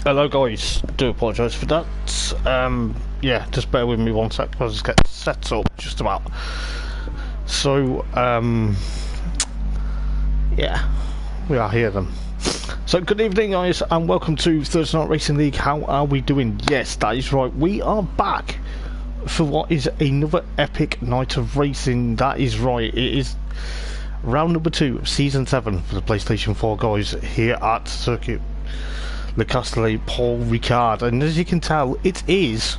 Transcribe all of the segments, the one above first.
Hello guys, do apologise for that. Yeah, just bear with me one sec, I'll just get set up just about. So, yeah, we are here then. So good evening guys and welcome to Thursday Night Racing League. How are we doing? Yes, that is right, we are back for what is another epic night of racing. That is right, it is round number 2 of Season 7 for the PlayStation 4 guys here at Circuit Le Castellet Paul Ricard, and as you can tell it is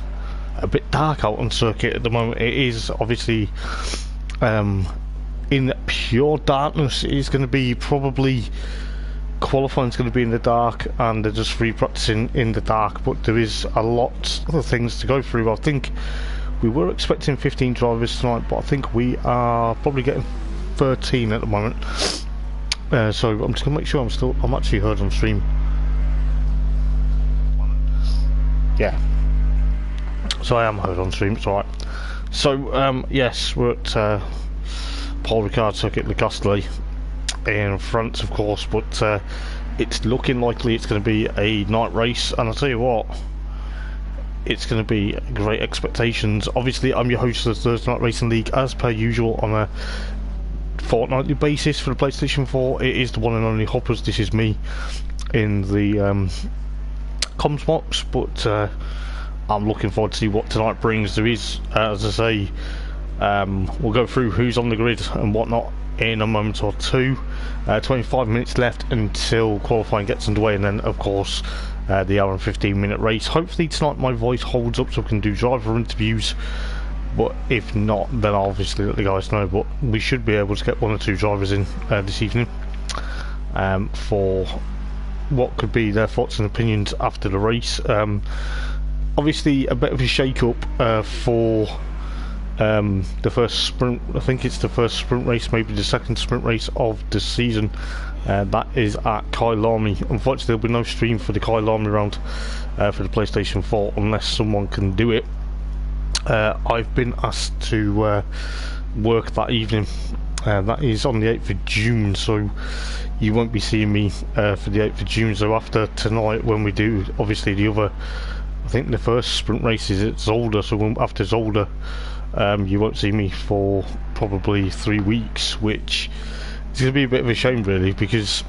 a bit dark out on circuit at the moment. It is obviously in pure darkness. It is going to be probably qualifying is going to be in the dark and they're just free practicing in the dark, but there is a lot of things to go through. I think we were expecting 15 drivers tonight, but I think we are probably getting 13 at the moment. So I'm just going to make sure I'm actually heard on stream. Yeah, so I am heard on stream, it's alright. So, yes, we're at Paul Ricard Circuit Le Castellet in France, of course, but it's looking likely it's going to be a night race, and I'll tell you what, it's going to be great expectations. Obviously, I'm your host of the Thursday Night Racing League, as per usual, on a fortnightly basis for the PlayStation 4. It is the one and only Hoppers. This is me in the comms box, but I'm looking forward to see what tonight brings. There is, as I say, we'll go through who's on the grid and whatnot in a moment or two. 25 minutes left until qualifying gets underway, and then of course the hour and 15-minute race. Hopefully tonight my voice holds up so we can do driver interviews, but if not, then I'll obviously let the guys know. But we should be able to get 1 or 2 drivers in this evening for what could be their thoughts and opinions after the race. Obviously a bit of a shake-up for the first sprint. I think it's the first sprint race, maybe the second sprint race of the season. That is at Kyalami. Unfortunately there'll be no stream for the Kyalami round for the PlayStation 4 unless someone can do it. I've been asked to work that evening. That is on the 8th of June, so you won't be seeing me for the 8th of June. So after tonight, when we do obviously the other, I think the first sprint race is at Zolder, so after Zolder you won't see me for probably 3 weeks, which is going to be a bit of a shame really, because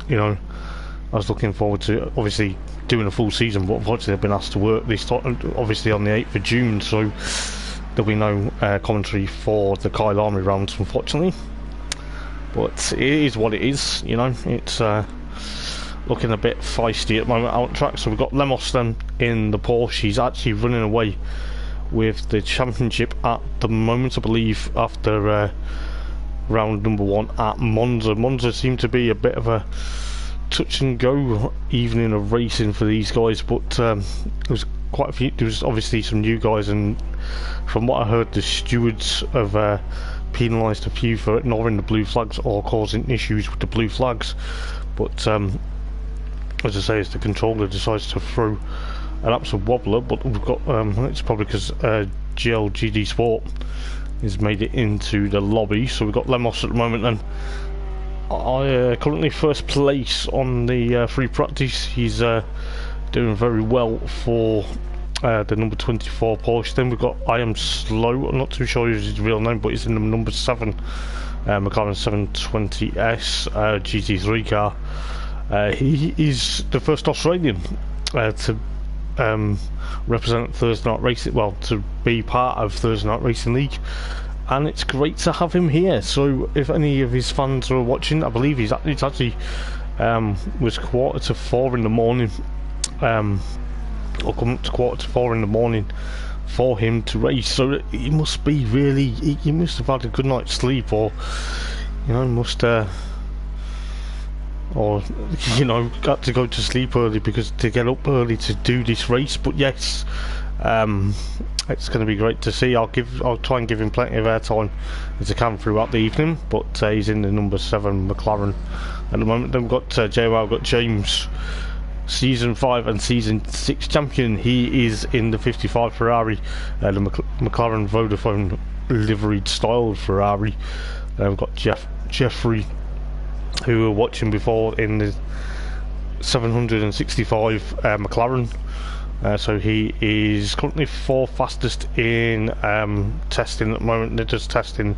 you know I was looking forward to obviously doing a full season, but unfortunately I've been asked to work this time, obviously on the 8th of June, so there'll be no commentary for the Kyalami rounds, unfortunately. But it is what it is, you know. It's looking a bit feisty at the moment out track. So we've got Lemos then in the Porsche. He's actually running away with the championship at the moment, I believe, after round number 1 at Monza. Monza seemed to be a bit of a touch and go evening of racing for these guys, but there was quite a few. There was obviously some new guys, and from what I heard, the stewards have penalised a few for ignoring the blue flags or causing issues with the blue flags. But as I say, as the controller decides to throw an absolute wobbler, but we've got it's probably because GLGD Sport has made it into the lobby. So we've got Lemos at the moment, and I currently first place on the free practice. He's doing very well for the number 24 Porsche. Then we've got I Am Slow. I'm not too sure his real name, but he's in the number 7 McLaren 720S GT3 car. He is the first Australian to represent Thursday Night Racing, well, to be part of Thursday Night Racing League, and it's great to have him here. So if any of his fans are watching, I believe it's actually was 3:45 in the morning, or come up to 4:45 in the morning for him to race. So he must be really, he must have had a good night's sleep, or you know, must or you know, got to go to sleep early because to get up early to do this race. But yes, it's going to be great to see. I'll try and give him plenty of airtime as I can throughout the evening. But he's in the number 7 McLaren at the moment. Then we've got JWL, got James, Season 5 and Season 6 champion. He is in the 55 Ferrari, the McLaren Vodafone liveried style Ferrari. Then we've got Jeffrey, who were watching before in the 765 McLaren. So he is currently 4th fastest in testing at the moment. They're just testing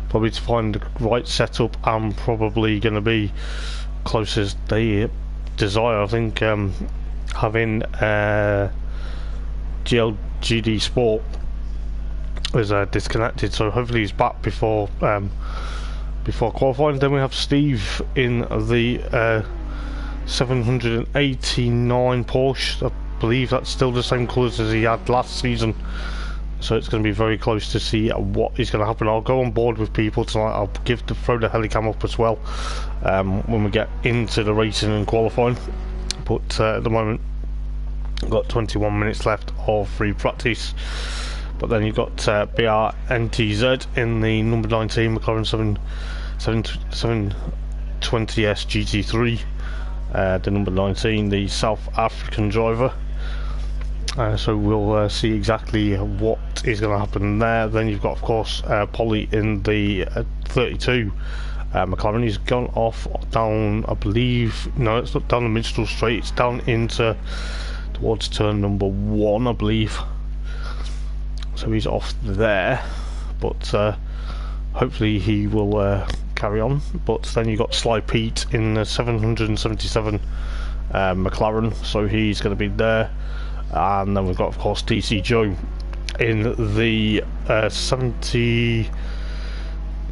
probably to find the right setup, and probably going to be close as they desire. I think having GD Sport is disconnected, so hopefully he's back before qualifying. Then we have Steve in the 789 Porsche. I believe that's still the same colours as he had last season, so it's going to be very close to see what is going to happen. I'll go on board with people tonight. I'll throw the helicam up as well when we get into the racing and qualifying, but at the moment I've got 21 minutes left of free practice. But then you've got BRNTZ in the number 19 McLaren 720S GT3, the number 19, the South African driver. So we'll see exactly what is going to happen there. Then you've got, of course, Polly in the 32 McLaren. He's gone off down, I believe, no, it's not down the Minstrel Straight, it's down into towards turn number 1, I believe. So he's off there, but hopefully he will carry on. But then you've got Sly Pete in the 777 McLaren, so he's going to be there. And then we've got, of course, DC Joe in the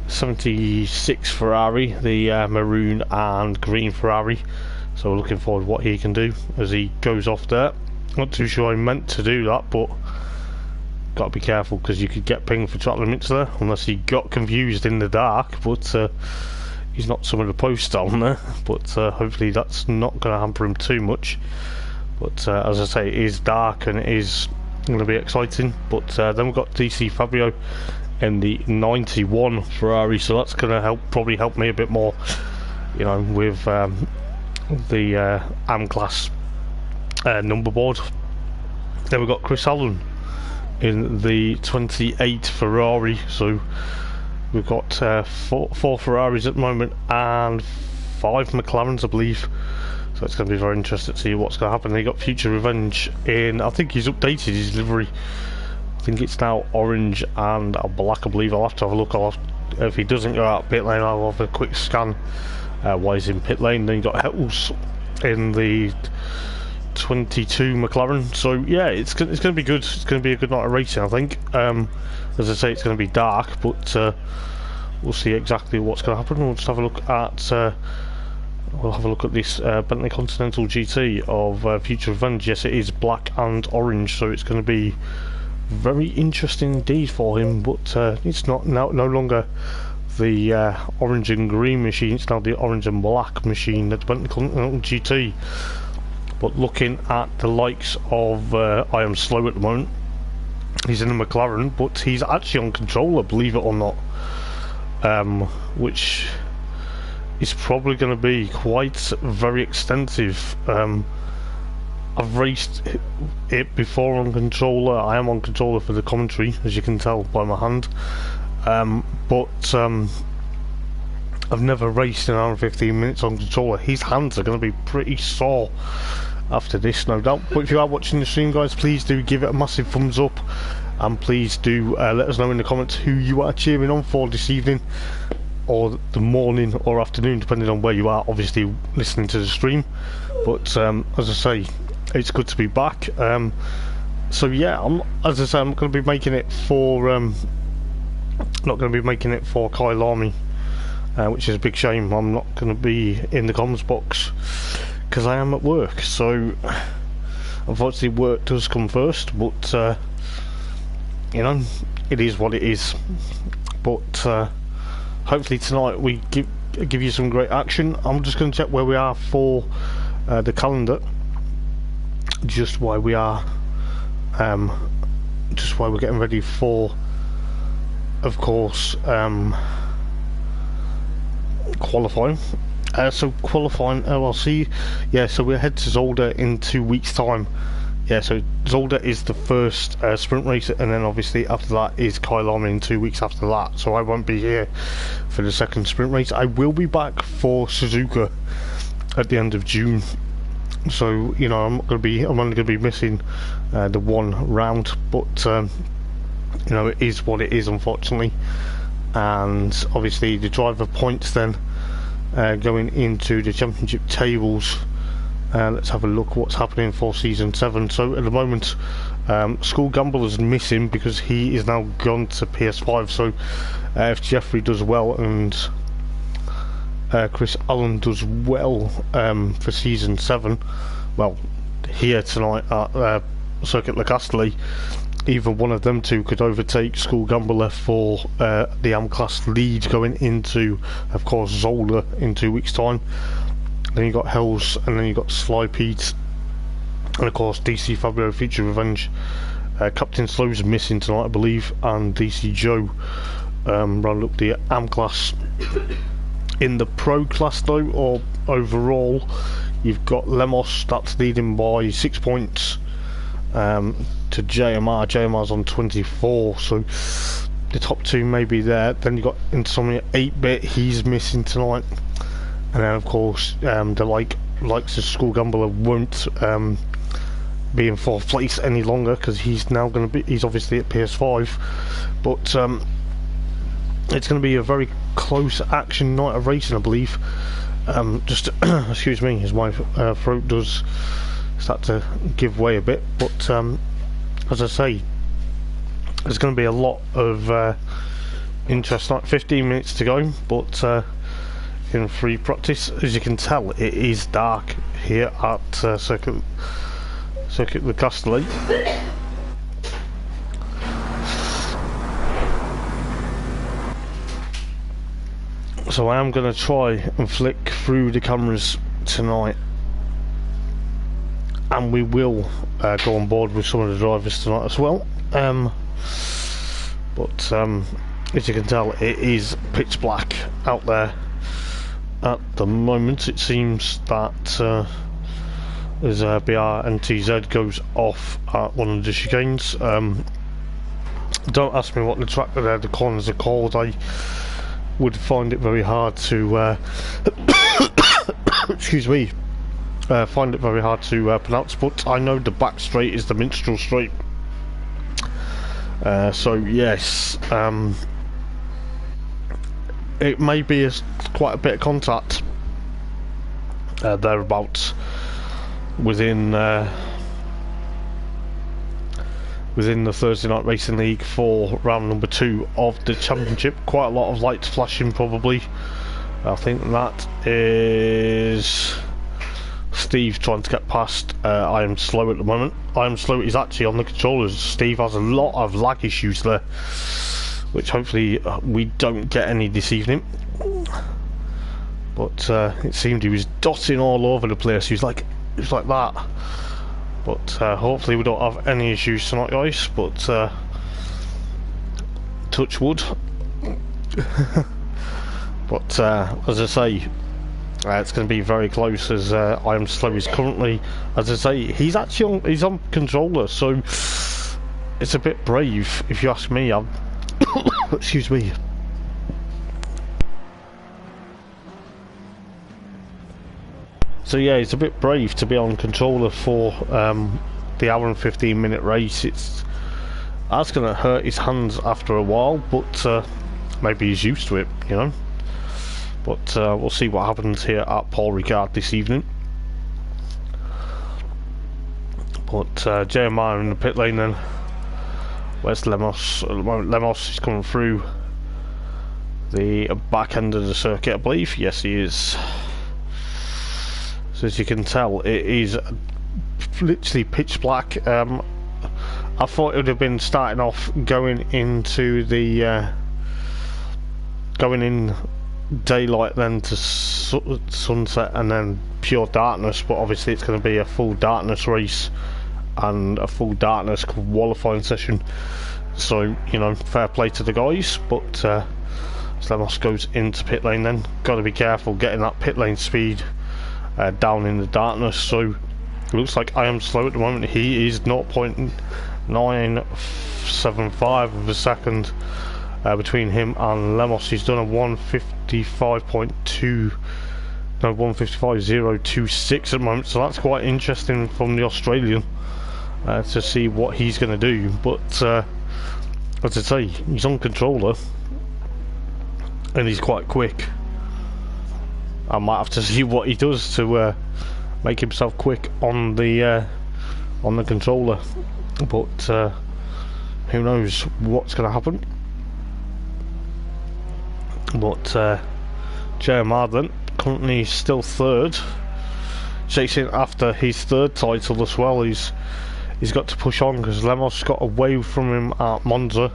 76 Ferrari, the maroon and green Ferrari. So we're looking forward to what he can do as he goes off there. Not too sure I meant to do that, but got to be careful because you could get pinged for track limits there, unless he got confused in the dark. But he's not some of the posts down there, but hopefully that's not going to hamper him too much. But as I say, it is dark and it is going to be exciting. But then we've got DC Fabio in the 91 Ferrari, so that's going to probably help me a bit more, you know, with the AM class number board. Then we've got Chris Allen in the 28 Ferrari, so we've got four Ferraris at the moment and 5 McLarens, I believe. So it's going to be very interesting to see what's going to happen. They got Future Revenge in, I think he's updated his livery. I think it's now orange and black, I believe. I'll have to have a look. If he doesn't go out pit lane, I'll have a quick scan while he's in pit lane. Then you got Hells in the 22 McLaren. So yeah, it's going to be good. It's going to be a good night of racing, I think. As I say, it's going to be dark, but we'll see exactly what's going to happen. We'll just have a look at this Bentley Continental GT of Future Revenge. Yes, it is black and orange, so it's going to be very interesting indeed for him. But it's not no longer the orange and green machine. It's now the orange and black machine at the Bentley Continental GT. But looking at the likes of I Am Slow at the moment, he's in a McLaren, but he's actually on controller, believe it or not, which is probably going to be quite very extensive. I've raced it before on controller. I am on controller for the commentary, as you can tell by my hand, but I've never raced an hour and 15 minutes on controller. His hands are going to be pretty sore after this, no doubt. But if you are watching the stream, guys, please do give it a massive thumbs up, and please do let us know in the comments who you are cheering on for this evening, or the morning or afternoon, depending on where you are, obviously listening to the stream. But as I say, it's good to be back. So yeah, as I say, I'm not going to be making it for Kyle Army, which is a big shame. I'm not going to be in the comms box because I am at work. So unfortunately, work does come first. But you know, it is what it is. But hopefully tonight we give you some great action. I'm just going to check where we are for the calendar, just while we are just while we're getting ready for, of course, qualifying. So qualifying LLC, yeah, so we're head to Zolder in 2 weeks time. Yeah, so Zolder is the first sprint race, and then obviously after that is Kyle Army in 2 weeks after that. So I won't be here for the second sprint race. I will be back for Suzuka at the end of June. So you know, I'm only gonna be missing the one round, but you know, it is what it is, unfortunately. And obviously the driver points then going into the championship tables. Let's have a look what's happening for season 7. So at the moment, School Gamble is missing because he is now gone to PS5. So if Jeffrey does well and Chris Allen does well for season 7, well, here tonight at Circuit Le Castellet, either one of them two could overtake School Gambler for the AM class lead going into, of course, Zola in 2 weeks' time. Then you got Hells, and then you got Sly Pete, and of course DC Fabio Future Revenge. Captain Slow's missing tonight, I believe, and DC Joe round up the AM class. In the pro class though, or overall, you've got Lemos that's leading by 6 points to JMR. JMR's on 24, so the top two may be there. Then you've got Insomnia 8-bit, he's missing tonight. And then of course the likes of School Gambler won't be in 4th place any longer, because he's now going to be, he's obviously at PS5, but it's going to be a very close action night of racing, I believe. Just excuse me, as my throat does start to give way a bit, but as I say, there's going to be a lot of interest. Like 15 minutes to go, but in free practice, as you can tell, it is dark here at Circuit Le Castellet. So I am going to try and flick through the cameras tonight, and we will go on board with some of the drivers tonight as well. But as you can tell, it is pitch black out there at the moment. It seems that as BR and TZ goes off at one of the chicanes. Don't ask me what the track there, the corners are called. I would find it very hard to excuse me, find it very hard to pronounce, but I know the back straight is the Minstrel Straight. So yes, it may be quite a bit of contact thereabouts within the Thursday Night Racing League for round number 2 of the championship. Quite a lot of lights flashing probably. I think that is Steve trying to get past I Am Slow at the moment. I Am Slow is actually on the controllers. Steve has a lot of lag issues there, which hopefully we don't get any this evening. But it seemed he was dotting all over the place. He was like that. But hopefully we don't have any issues tonight, guys. But touch wood. But as I say, it's going to be very close, as I Am Slow is currently, as I say, he's on controller, so it's a bit brave if you ask me. Excuse me. So yeah, it's a bit brave to be on controller for the hour and 15-minute race. That's going to hurt his hands after a while, but maybe he's used to it, you know. But we'll see what happens here at Paul Ricard this evening. But JMR in the pit lane then. Where's Lemos? At the moment, Lemos is coming through the back end of the circuit, I believe. Yes, he is. So as you can tell, it is literally pitch black. I thought it would have been starting off going into the going in daylight, then to sunset, and then pure darkness, but obviously it's going to be a full darkness race and a full darkness qualifying session. So, you know, fair play to the guys. But Lemos goes into pit lane then. Got to be careful getting that pit lane speed down in the darkness. So it looks like I Am Slow at the moment. He is 0.975 of a second between him and Lemos. He's done a 155.2 No, 1:55.026 at the moment, so that's quite interesting from the Australian to see what he's going to do. But as I say, he's on controller and he's quite quick. I might have to see what he does to make himself quick on the controller, but who knows what's going to happen. But Jeremiah then currently still third, chasing after his third title as well. He's got to push on because Lemos got away from him at Monza.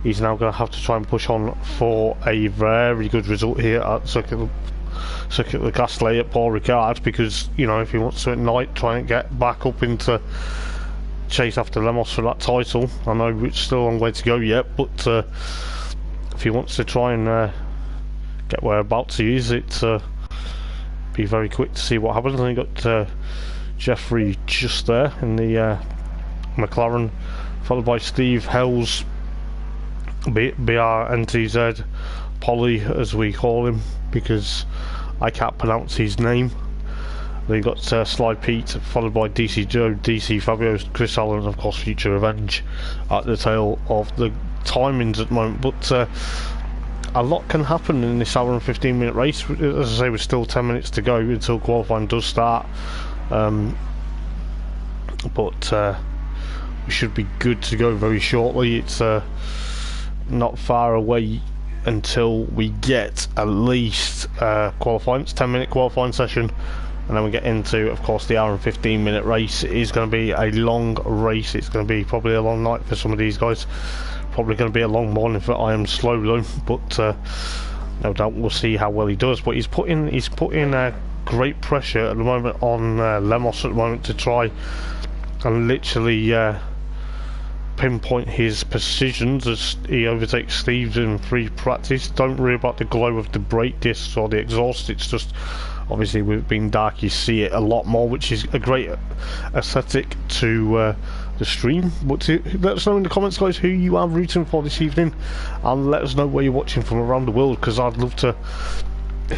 He's now going to have to try and push on for a very good result here at Circuit the Castellet at Paul Ricard, because, you know, if he wants to at night try and get back up into chase after Lemos for that title. I know it's still a long way to go yet, but if he wants to try and get whereabouts he is, it's be very quick to see what happens. And you got Jeffrey just there in the McLaren, followed by Steve Hells, BRNTZ, Polly as we call him because I can't pronounce his name. Then you got Sly Pete, followed by DC Joe, DC Fabio, Chris Allen, and of course Future Revenge at the tail of the timings at the moment. But a lot can happen in this hour and 15-minute race. As I say, we're still 10 minutes to go until qualifying does start. But we should be good to go very shortly. It's not far away until we get at least qualifying. It's 10-minute qualifying session, and then we get into, of course, the hour and 15-minute race. It is going to be a long race. It's going to be probably a long night for some of these guys. Probably going to be a long morning for I Am Slow though, but no doubt we'll see how well he does. But he's putting great pressure at the moment on Lemos at the moment to try and literally pinpoint his positions as he overtakes Steve in free practice. Don't worry about the glow of the brake discs or the exhaust. It's just, obviously with it being dark, you see it a lot more, which is a great aesthetic to the stream. But let us know in the comments, guys, who you are rooting for this evening, and let us know where you're watching from around the world, because I'd love to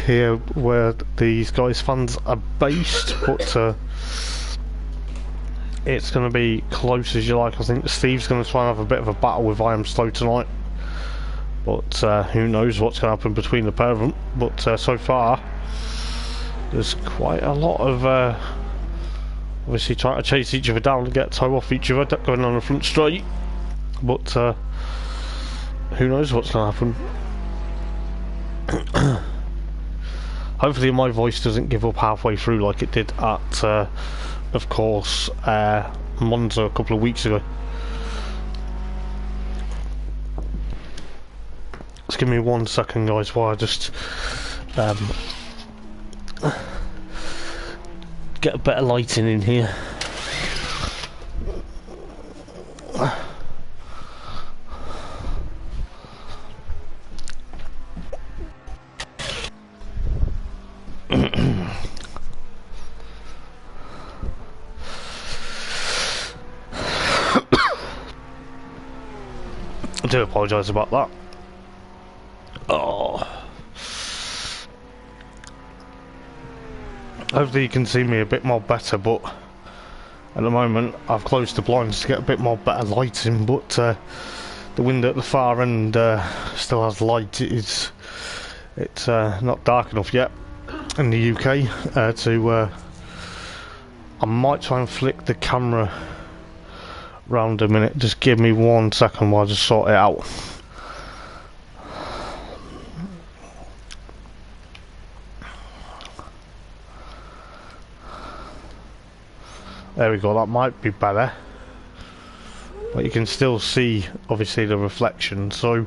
hear where these guys' fans are based. But it's going to be close as you like. I think Steve's going to try and have a bit of a battle with I Am Slow tonight, but who knows what's going to happen between the pair of them. But so far there's quite a lot of obviously trying to chase each other down and get toe off each other going on the front straight, but who knows what's going to happen. Hopefully my voice doesn't give up halfway through like it did at of course Monza a couple of weeks ago. Just give me 1 second, guys, while I just get a better lighting in here. I do apologise about that. Oh. Hopefully you can see me a bit more better, but at the moment I've closed the blinds to get a bit more better lighting, but the window at the far end still has light. It's not dark enough yet in the UK to I might try and flick the camera round a minute. Just give me 1 second while I just sort it out. There we go, that might be better, but you can still see obviously the reflection, so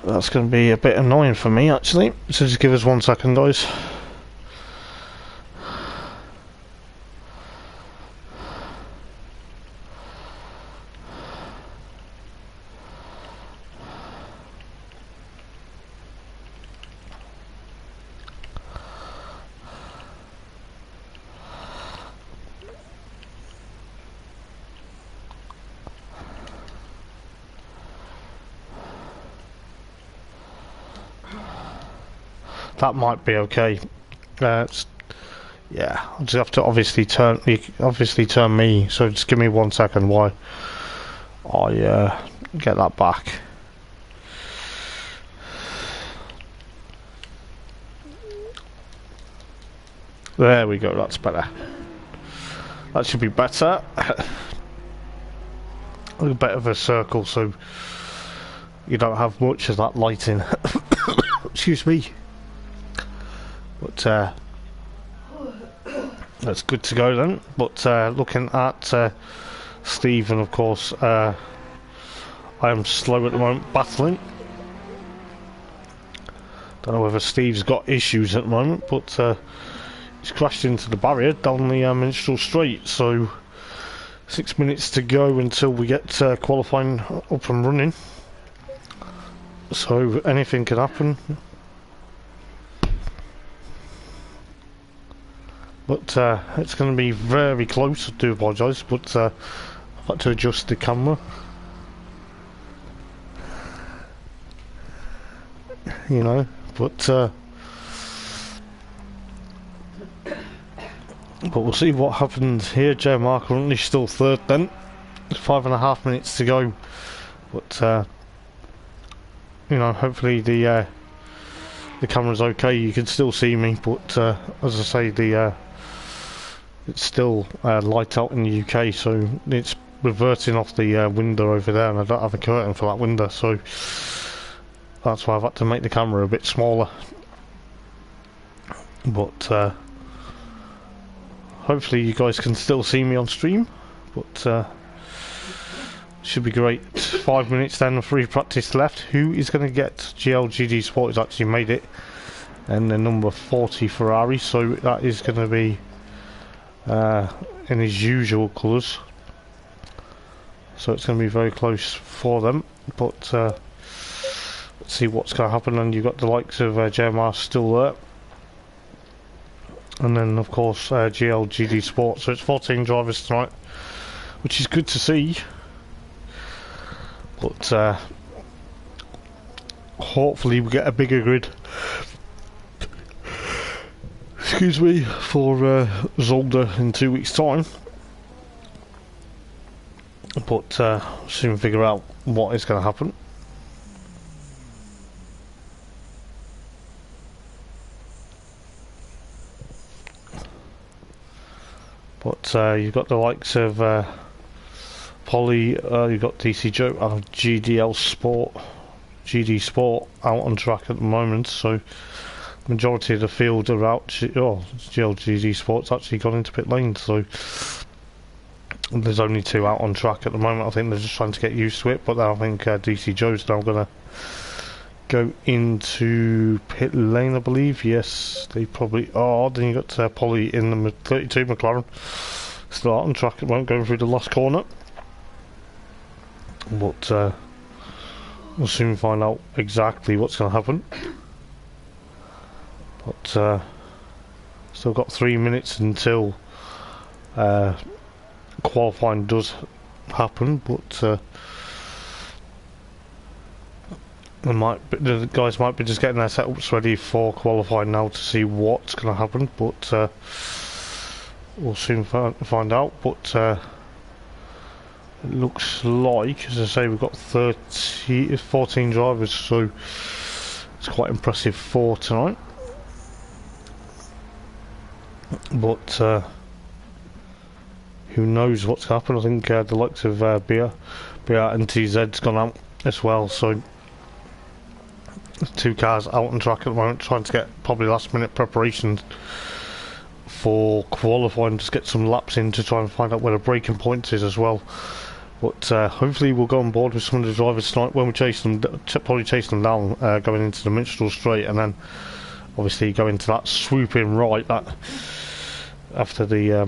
that's going to be a bit annoying for me actually. So just give us 1 second, guys. That might be okay. Yeah, I'll just have to obviously turn me. So just give me 1 second while I get that back. There we go. That's better. That should be better. A bit of a circle, so you don't have much of that lighting. Excuse me. But that's good to go then. But looking at Steve, and of course I am slow at the moment, battling. Don't know whether Steve's got issues at the moment, but he's crashed into the barrier down the Minstrel Straight, so 6 minutes to go until we get qualifying up and running. So anything can happen. But it's going to be very close. I do apologise, but I've got to adjust the camera. You know, but we'll see what happens here. JMR currently still third then. 5.5 minutes to go. But you know, hopefully the camera's okay. You can still see me, but as I say, it's still light out in the UK, so it's reverting off the window over there, and I don't have a curtain for that window, so that's why I've had to make the camera a bit smaller. But hopefully you guys can still see me on stream, but should be great. 5 minutes then, 3 practice left. Who is going to get GLGD Sport has actually made it, and the number 40 Ferrari, so that is going to be in his usual colours, so it's going to be very close for them. But let's see what's going to happen. And you've got the likes of JMR still there, and then of course GLGD Sport, so it's 14 drivers tonight, which is good to see. But hopefully we get a bigger grid, excuse me, for Zolder in 2 weeks time. But soon figure out what is going to happen. But you've got the likes of Polly, you've got DC Joe, GD Sport out on track at the moment, so majority of the field are out. GLGD Sport's actually gone into pit lane, so there's only 2 out on track at the moment. I think they're just trying to get used to it, but I think DC Joe's now going to go into pit lane, I believe. Yes, they probably are. Then you got Polly in the 32 McLaren still out on track at the moment, going through the last corner. But we'll soon find out exactly what's going to happen. But still got 3 minutes until qualifying does happen. But the guys might be just getting their setups ready for qualifying now to see what's going to happen. But we'll soon find out. But it looks like, as I say, we've got 14 drivers, so it's quite impressive for tonight. But who knows what's happened? I think the likes of BR and TZ's gone out as well, so 2 cars out on track at the moment, trying to get probably last minute preparations for qualifying, just get some laps in to try and find out where the braking points is as well. But hopefully we'll go on board with some of the drivers tonight when we chase them, probably chase them down going into the Minstrel Straight, and then obviously go into that swooping right that after the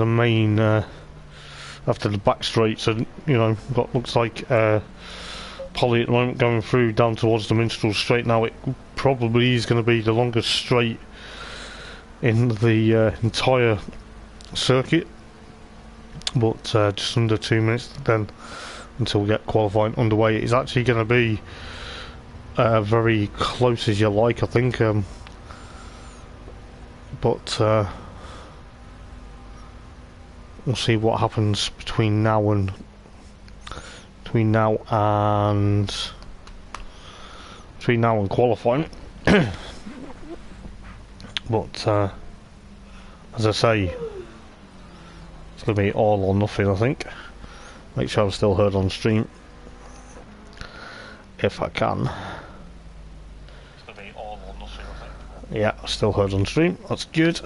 main after the back straight. So you know, got looks like Polly at the moment going through down towards the Minstrel Straight. Now it probably is going to be the longest straight in the entire circuit, but just under 2 minutes then until we get qualifying underway. It's actually going to be very close as you like. I think but we'll see what happens between now and qualifying. But as I say, it's going to be all or nothing, I think. Make sure I'm still heard on stream, if I can. It's going to be all or nothing, I think. Yeah, still heard on stream. That's good.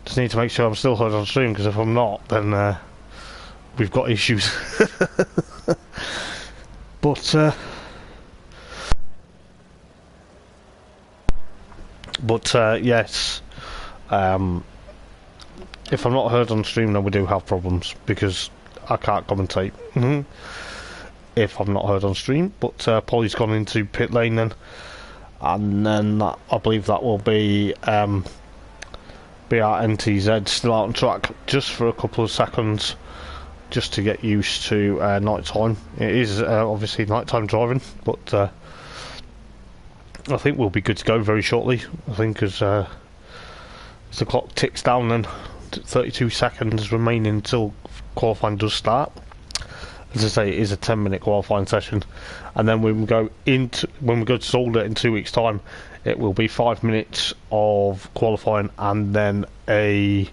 Just need to make sure I'm still heard on stream, because if I'm not, then we've got issues. But yes, if I'm not heard on stream, then we do have problems, because I can't commentate if I'm not heard on stream. But Polly's gone into pit lane then, and then I believe that will be BRNTZ still out on track just for a couple of seconds, just to get used to night time. It is obviously nighttime driving, but I think we'll be good to go very shortly. I think as the clock ticks down, then 32 seconds remaining until qualifying does start. As I say, it is a 10-minute qualifying session, and then when we go to Zolder in 2 weeks' time, it will be 5 minutes of qualifying, and then two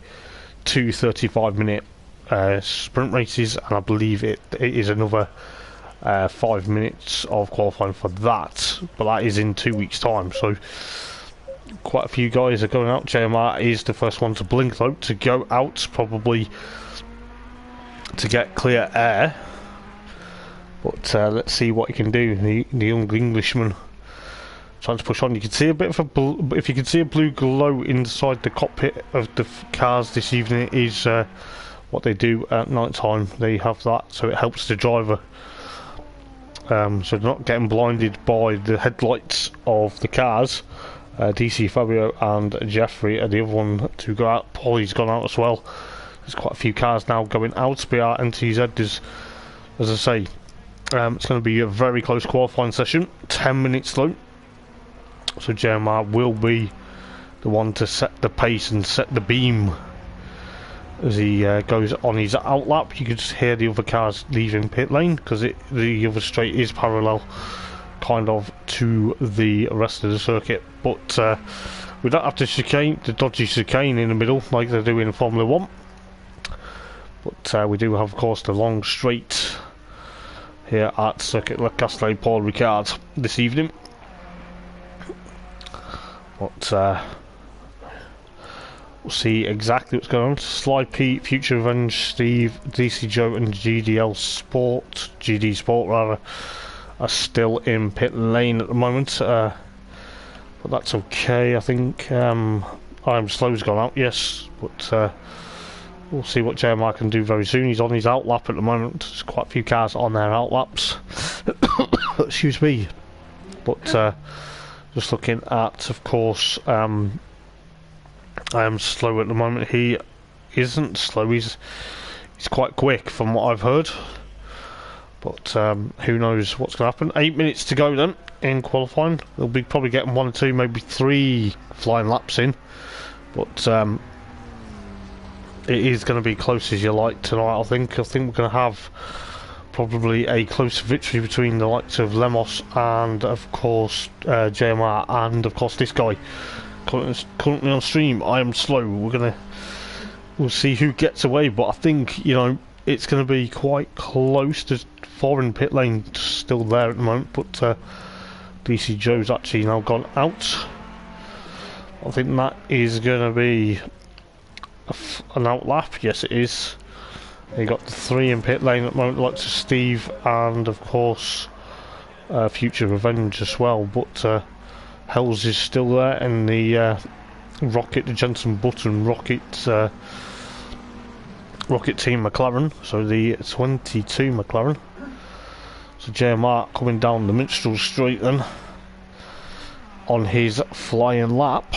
35-minute sprint races, and I believe it is another 5 minutes of qualifying for that, but that is in 2 weeks' time. So quite a few guys are going out. JMR is the first one to blink though, to go out, probably to get clear air. But let's see what he can do. The young Englishman trying to push on. You can see a bit of if you can see a blue glow inside the cockpit of the cars this evening, it is what they do at night time. They have that, so it helps the driver. So they're not getting blinded by the headlights of the cars. DC Fabio and Jeffrey are the other one to go out. Polly's gone out as well. There's quite a few cars now going out. BRNTZ is, as I say, it's going to be a very close qualifying session, 10 minutes though. So JMR will be the one to set the pace and set the beam as he goes on his outlap. You can just hear the other cars leaving pit lane, because the other straight is parallel kind of to the rest of the circuit. But we don't have the dodgy chicane in the middle like they do in Formula 1. But we do have, of course, the long straight here at Circuit Le Castellet Paul Ricard this evening. But we'll see exactly what's going on. Sly Pete, Future Revenge, Steve, DC Joe and GD Sport rather, are still in pit lane at the moment. But that's okay, I think. I'm Slow's gone out, yes, but we'll see what JMR can do very soon. He's on his outlap at the moment. There's quite a few cars on their outlaps. Excuse me. But just looking at, of course, I am Slow at the moment. He isn't slow. He's quite quick from what I've heard. But who knows what's going to happen. 8 minutes to go then in qualifying. They'll be probably getting 1 or 2, maybe 3 flying laps in. But it is going to be close as you like tonight, I think. I think we're going to have probably a close victory between the likes of Lemos and, of course, JMR, and, of course, this guy. Currently on stream, I am Slow. We'll see who gets away, but I think, you know, it's going to be quite close. There's 4 in pit lane still there at the moment, but DC Joe's actually now gone out. I think that is going to be an outlap. Yes, it is. You got the 3 in pit lane at the moment, like to Steve, and of course Future Revenge as well. But Hells is still there, and the Rocket, the Jensen Button Rocket Team McLaren, so the 22 McLaren. So JMR coming down the Minstrel Straight then on his flying lap.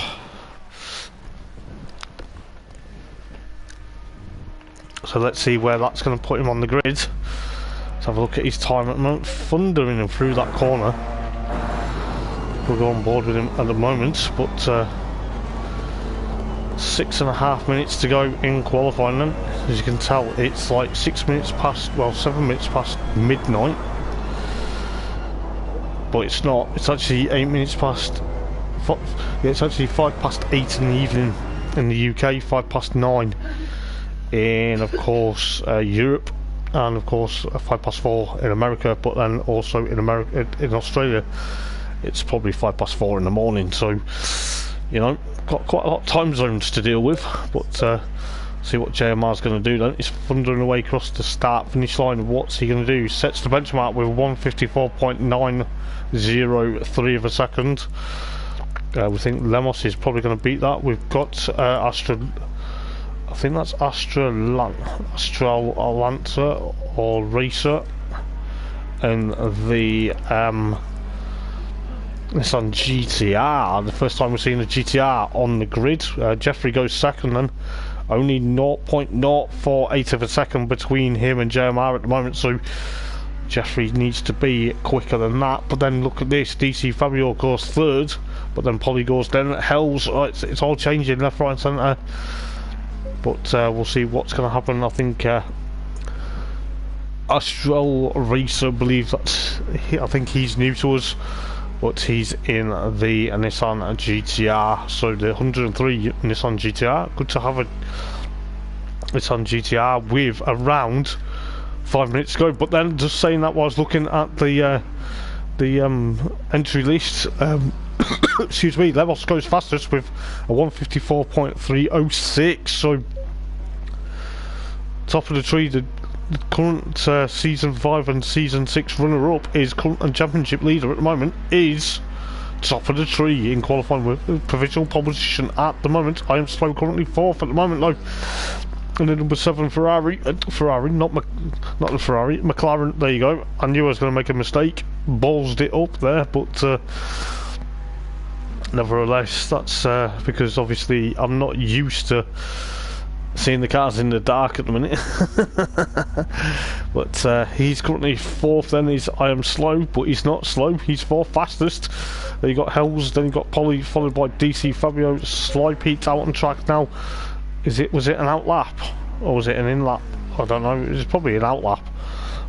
So let's see where that's going to put him on the grid. Let's have a look at his time at the moment. Thundering him through that corner. We'll go on board with him at the moment, but 6.5 minutes to go in qualifying then. As you can tell, it's like 6 minutes past, well, 7 minutes past midnight. But it's not, it's actually 8 minutes past, it's actually 5 past 8 in the evening in the UK, 5 past 9 in, of course, Europe, and of course 5 past 4 in America, but then also in Australia, it's probably 5 past 4 in the morning, so, you know, got quite a lot of time zones to deal with, but see what JMR's going to do then. He's thundering away across the start-finish line. What's he going to do? Sets the benchmark with 1:54.903 of a second. We think Lemos is probably going to beat that. We've got I think that's Astralanta or Racer, and the Nissan GTR. The first time we've seen a GTR on the grid. Jeffrey goes second then. Only 0.048 of a second between him and JMR at the moment, so Jeffrey needs to be quicker than that. But then look at this, DC Fabio goes third, but then Polly goes then. Hell's, it's all changing left, right and centre. But we'll see what's going to happen. I think Astral Racer believes that, I think he's new to us, but he's in the Nissan GTR, so the 103 Nissan GTR. Good to have a Nissan GTR with around 5 minutes to go. But then, just saying that, while I was looking at the entry list, excuse me, Lemos goes fastest with a 1:54.306. So top of the tree, the current season 5 and season 6 runner-up is current and championship leader at the moment is top of the tree in qualifying with provisional pole position at the moment. I am slow, currently 4th at the moment though. And the number 7 Ferrari, not the Ferrari, McLaren. There you go. I knew I was going to make a mistake, ballsed it up there, but nevertheless, that's because obviously I'm not used to seeing the cars in the dark at the minute. But he's currently 4th then. I am slow, but he's not slow, he's 4th fastest. Then you got Hells, then you got Polly, followed by DC Fabio. Sly Pete's out on track now. Was it an out lap or was it an in lap? I don't know, it was probably an out lap.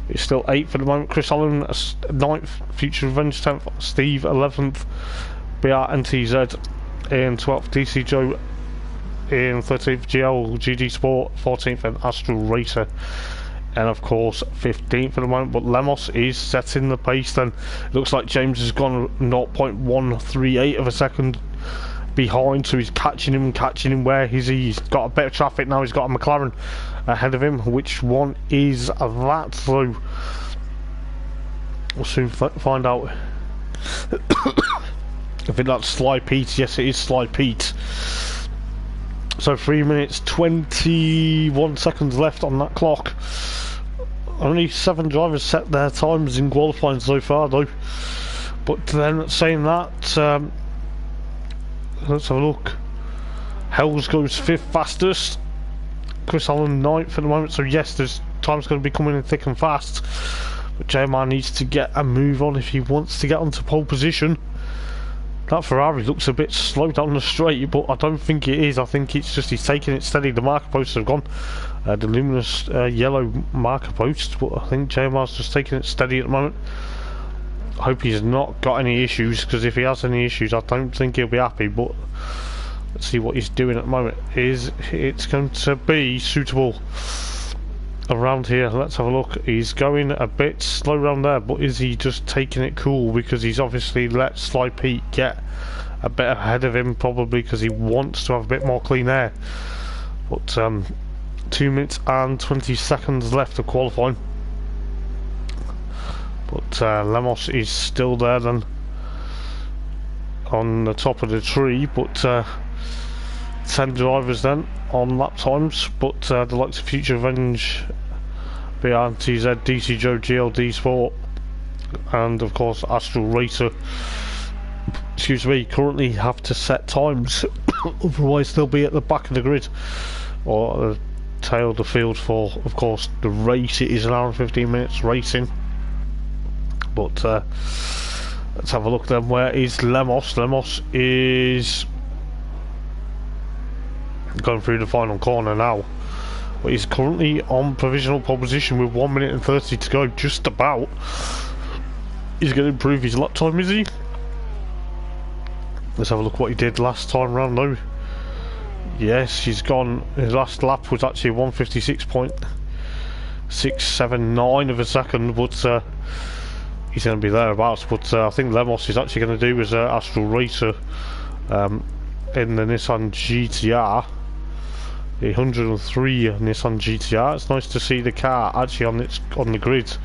It's still 8th at the moment. Chris Allen 9th, Future Revenge 10th, Steve 11th, BRNTZ in 12th, DC Joe in 13th, GL GD Sport 14th, and Astral Racer, and of course 15th at the moment. But Lemos is setting the pace then. It looks like James has gone 0.138 of a second behind, so he's catching him. Where is he? He's got a bit of traffic now. He's got a McLaren ahead of him. Which one is that? So we'll soon find out. I think that's Sly Pete. Yes, it is Sly Pete. So 3 minutes 21 seconds left on that clock. Only 7 drivers set their times in qualifying so far though. But then saying that, let's have a look. Hells goes 5th fastest. Chris Allen 9th at the moment. So yes, there's time's going to be coming in thick and fast. But JMR needs to get a move on if he wants to get onto pole position. That Ferrari looks a bit slow down the straight, but I don't think it is. I think it's just he's taking it steady. The marker posts have gone. The luminous yellow marker post, but I think JMR's just taking it steady at the moment. I hope he's not got any issues, because if he has any issues I don't think he'll be happy. But let's see what he's doing at the moment. It's going to be suitable around here. Let's have a look. He's going a bit slow around there, but is he just taking it cool because he's obviously let Sly Pete get a bit ahead of him, probably because he wants to have a bit more clean air. But 2 minutes and 20 seconds left of qualifying. But Lemos is still there then on the top of the tree, but 10 drivers then on lap times, but the likes of Future Revenge, BRTZ, DC Joe, GLD Sport, and of course Astral Racer, excuse me, currently have to set times otherwise they'll be at the back of the grid or the tail of the field for, of course, the race. It is an hour and 15 minutes racing. But let's have a look then. Where is Lemos? Lemos is going through the final corner now. But he's currently on provisional pole position with 1 minute and 30 to go, just about. He's going to improve his lap time, is he? Let's have a look what he did last time round though. Yes, he's gone. His last lap was actually 156.679 of a second, but he's going to be thereabouts. But I think Lemos is actually going to do his Astral Racer in the Nissan GTR. The 103 Nissan GTR. It's nice to see the car actually on the grid. I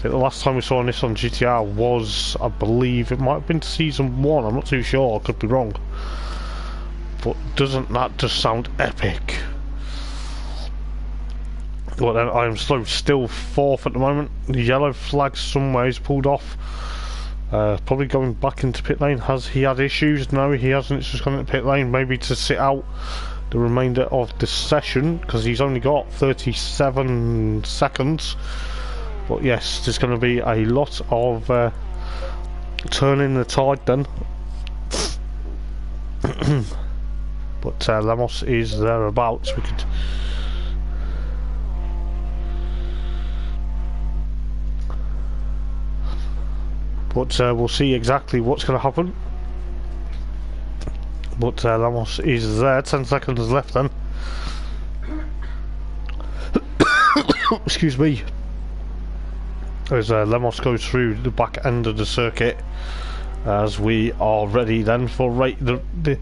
think the last time we saw a Nissan GTR was, I believe, it might have been season 1. I'm not too sure. I could be wrong. But doesn't that just sound epic? Well then, I am still 4th at the moment. The yellow flag somewhere is pulled off. Probably going back into pit lane. Has he had issues? No, he hasn't. It's just gone into pit lane, maybe to sit out the remainder of the session, because he's only got 37 seconds. But yes, there's going to be a lot of turning the tide then. But Lemos is thereabouts. We could. But we'll see exactly what's going to happen. But Lemos is there. 10 seconds left then. Excuse me. As Lemos goes through the back end of the circuit, as we are ready then for the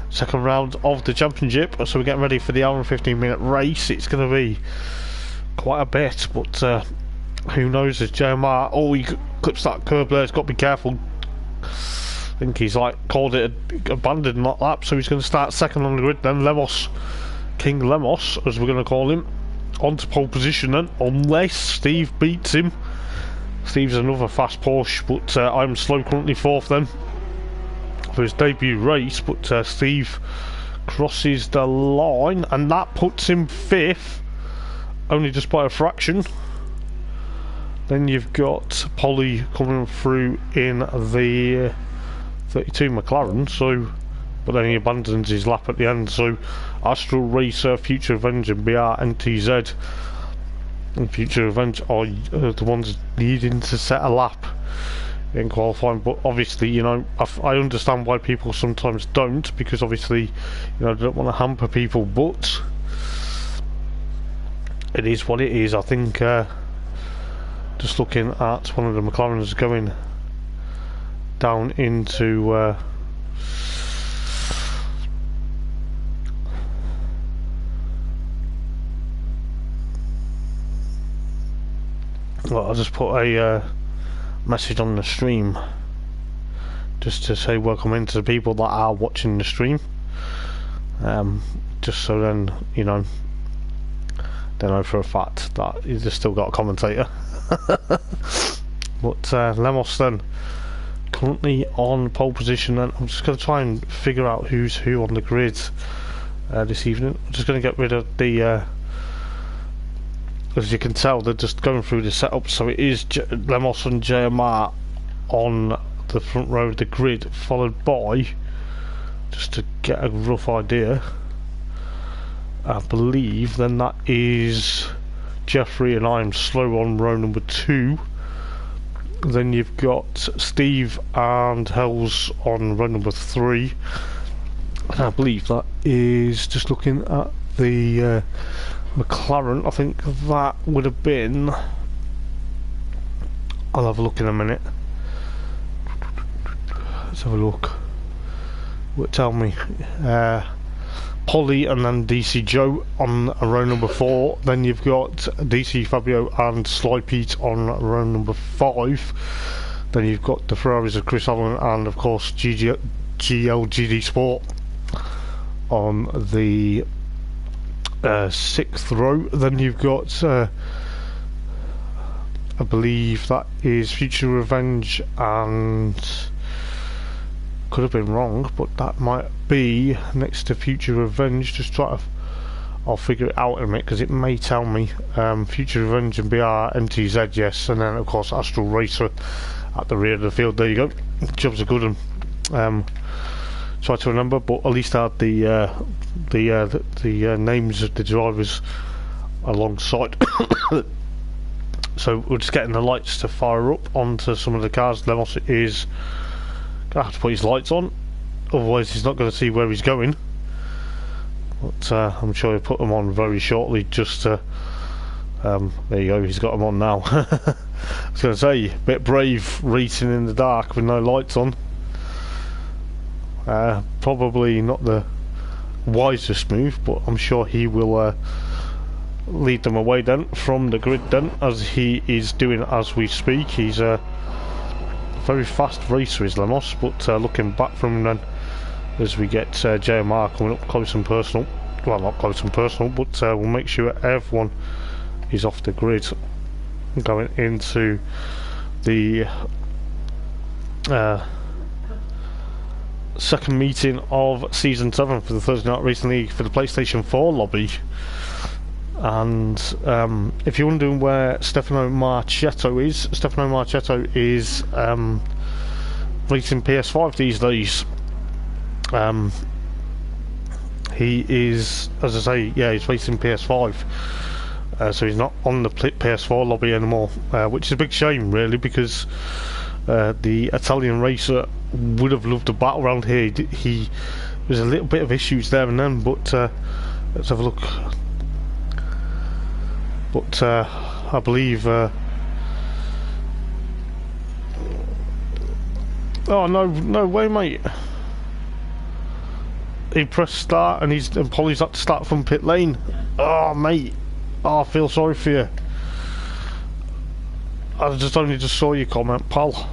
second round of the championship. So we're getting ready for the hour and 15-minute race. It's going to be quite a bit, but who knows? As JMR, oh, he clips that curb there. He's got to be careful. I think he's like called it abandoned that lap, so he's going to start second on the grid then. Lemos, King Lemos, as we're going to call him, onto pole position then, unless Steve beats him. Steve's another fast Porsche, but I'm slow, currently 4th then for his debut race. But Steve crosses the line, and that puts him 5th, only just by a fraction. Then you've got Polly coming through in the 32 McLaren, so, but then he abandons his lap at the end. So Astral Racer, Future Revenge and BR NTZ and Future Revenge are the ones needing to set a lap in qualifying. But obviously, you know, I understand why people sometimes don't, because obviously, you know, they don't want to hamper people, but it is what it is. I think just looking at one of the McLarens going down into well, I'll just put a message on the stream just to say welcome in to the people that are watching the stream, just so then, you know, they know for a fact that you've just still got a commentator. But Lemos then currently on pole position, and I'm just going to try and figure out who's who on the grid this evening. I'm just going to get rid of the as you can tell, they're just going through the setup, so it is Lemos and JMR on the front row of the grid, followed by, just to get a rough idea, I believe then that is Jeffrey and I'm slow on row number 2. Then you've got Steve and Hells on row number 3, and I believe that is, just looking at the McLaren, I think that would have been, I'll have a look in a minute. Let's have a look. What tell me? Polly and then DC Joe on row number 4. Then you've got DC Fabio and Sly Pete on row number 5. Then you've got the Ferraris of Chris Allen and of course GLGD Sport on the 6th row. Then you've got I believe that is Future Revenge, and could have been wrong, but that might be next to Future Revenge. Just try to, I'll figure it out in a minute because it may tell me. Future Revenge and BR MTZ, yes, and then of course Astral Racer at the rear of the field. There you go. Job's a good one. try to remember, but at least I had the names of the drivers alongside. So we're just getting the lights to fire up onto some of the cars. Lemos is gonna have to put his lights on, otherwise he's not going to see where he's going. But I'm sure he'll put them on very shortly. Just to there you go, he's got them on now. I was going to say, a bit brave racing in the dark with no lights on. Probably not the wisest move, but I'm sure he will lead them away then from the grid then, as he is doing as we speak. He's a very fast racer, is Lemos, but looking back from him then as we get JMR coming up close and personal. Well, not close and personal, but we'll make sure everyone is off the grid going into the second meeting of Season 7 for the Thursday Night Racing League for the PlayStation 4 lobby. And if you're wondering where Stefano Marchetto is racing PS5 these days. He is, as I say, yeah, he's racing PS5, so he's not on the PS4 lobby anymore, which is a big shame really, because the Italian racer would have loved a battle around here. There's a little bit of issues there and then, but let's have a look. But I believe oh no way, mate. He pressed start and Polly's had to start from pit lane. Oh mate, oh, I feel sorry for you. I only just saw your comment, pal.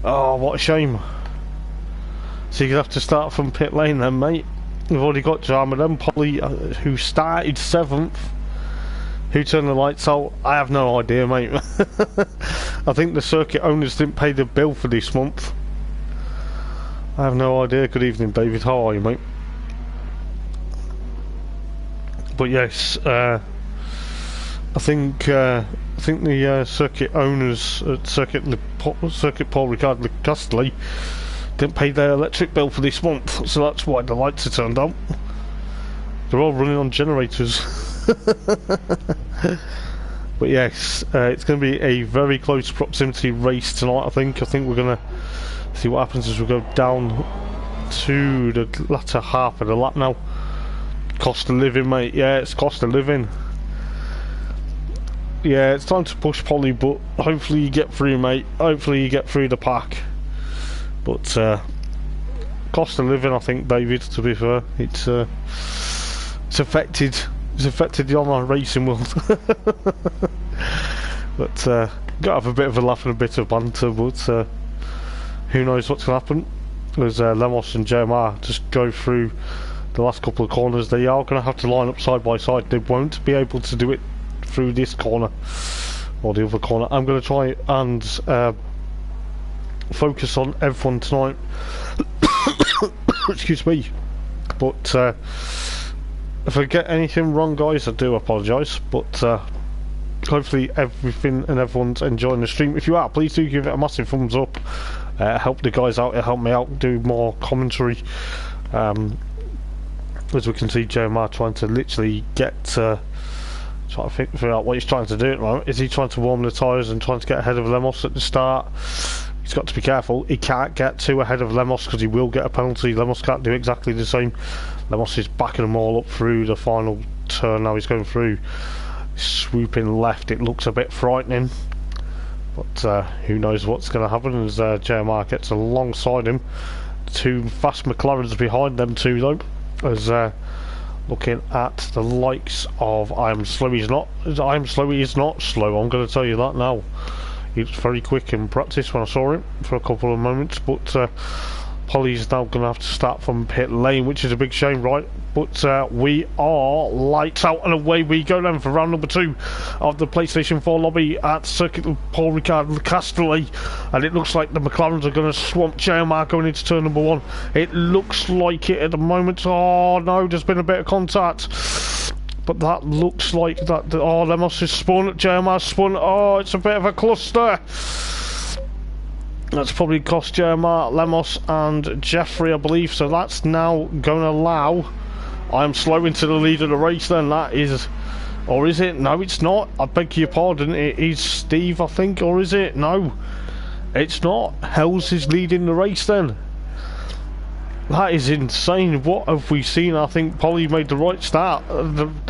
Oh, what a shame. So you're gonna have to start from pit lane then, mate. We've already got Jarman then, Polly, who started 7th. Who turned the lights out? I have no idea, mate. I think the circuit owners didn't pay the bill for this month. I have no idea. Good evening, David. How are you, mate? But yes, I think the circuit owners at Circuit Paul Ricard Castelli didn't pay their electric bill for this month, so that's why the lights are turned out. They're all running on generators. But yes, it's going to be a very close proximity race tonight. I think we're going to see what happens as we go down to the latter half of the lap now. Cost of living, mate. Yeah, it's cost of living. Yeah, it's time to push, Polly, but hopefully you get through, mate. Hopefully you get through the pack. But cost of living, I think, David, to be fair, it's affected the online racing world. But gotta have a bit of a laugh and a bit of banter, but who knows what's going to happen as Lemos and JMR just go through the last couple of corners. They are going to have to line up side by side. They won't be able to do it through this corner or the other corner. I'm going to try and focus on everyone tonight. Excuse me. But if I get anything wrong, guys, I do apologise. But hopefully everything and everyone's enjoying the stream. If you are, please do give it a massive thumbs up. Help the guys out, help me out, do more commentary. As we can see, JMR trying to literally get trying to figure out what he's trying to do at the moment. Is he trying to warm the tyres and trying to get ahead of Lemos at the start? He's got to be careful. He can't get too ahead of Lemos because he will get a penalty. Lemos can't do exactly the same. Lemos is backing them all up through the final turn. Now he's going through, swooping left. It looks a bit frightening, but who knows what's going to happen as JMR gets alongside him. Two fast McLarens behind them too, though, as looking at the likes of I Am Slow. He's not slow. I'm going to tell you that now. He was very quick in practice when I saw him for a couple of moments, but Polly's now going to have to start from pit lane, which is a big shame, right? But we are lights out and away we go then for round number 2 of the PlayStation 4 lobby at Circuit Paul Ricard Castelli, and it looks like the McLarens are going to swamp JMR going into turn number 1. It looks like it at the moment. Oh no, there's been a bit of contact, but that looks like that. Oh, Lemos is spun. JMR spun. Oh, it's a bit of a cluster. That's probably cost Jermar, Lemos and Jeffrey, I believe. So that's now going to allow I'm slow into the lead of the race then. That is... Or is it? No, it's not. I beg your pardon. It is Steve, I think. Or is it? No, it's not. Hells is leading the race then. That is insane. What have we seen? I think Polly made the right start.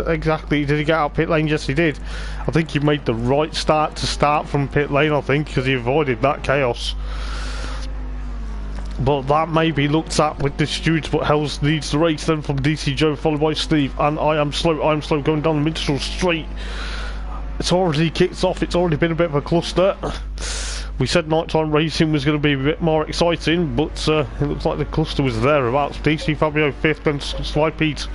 Exactly. Did he get out pit lane? Yes, he did. I think he made the right start to start from pit lane, I think, because he avoided that chaos. But that may be looked at with the stewards, but Hells leads the race then from DC Joe, followed by Steve. And I am slow going down the Minstrel Straight. It's already kicked off. It's already been a bit of a cluster. We said nighttime racing was going to be a bit more exciting, but it looks like the cluster was thereabouts. DC Fabio 5th, then Sly Pete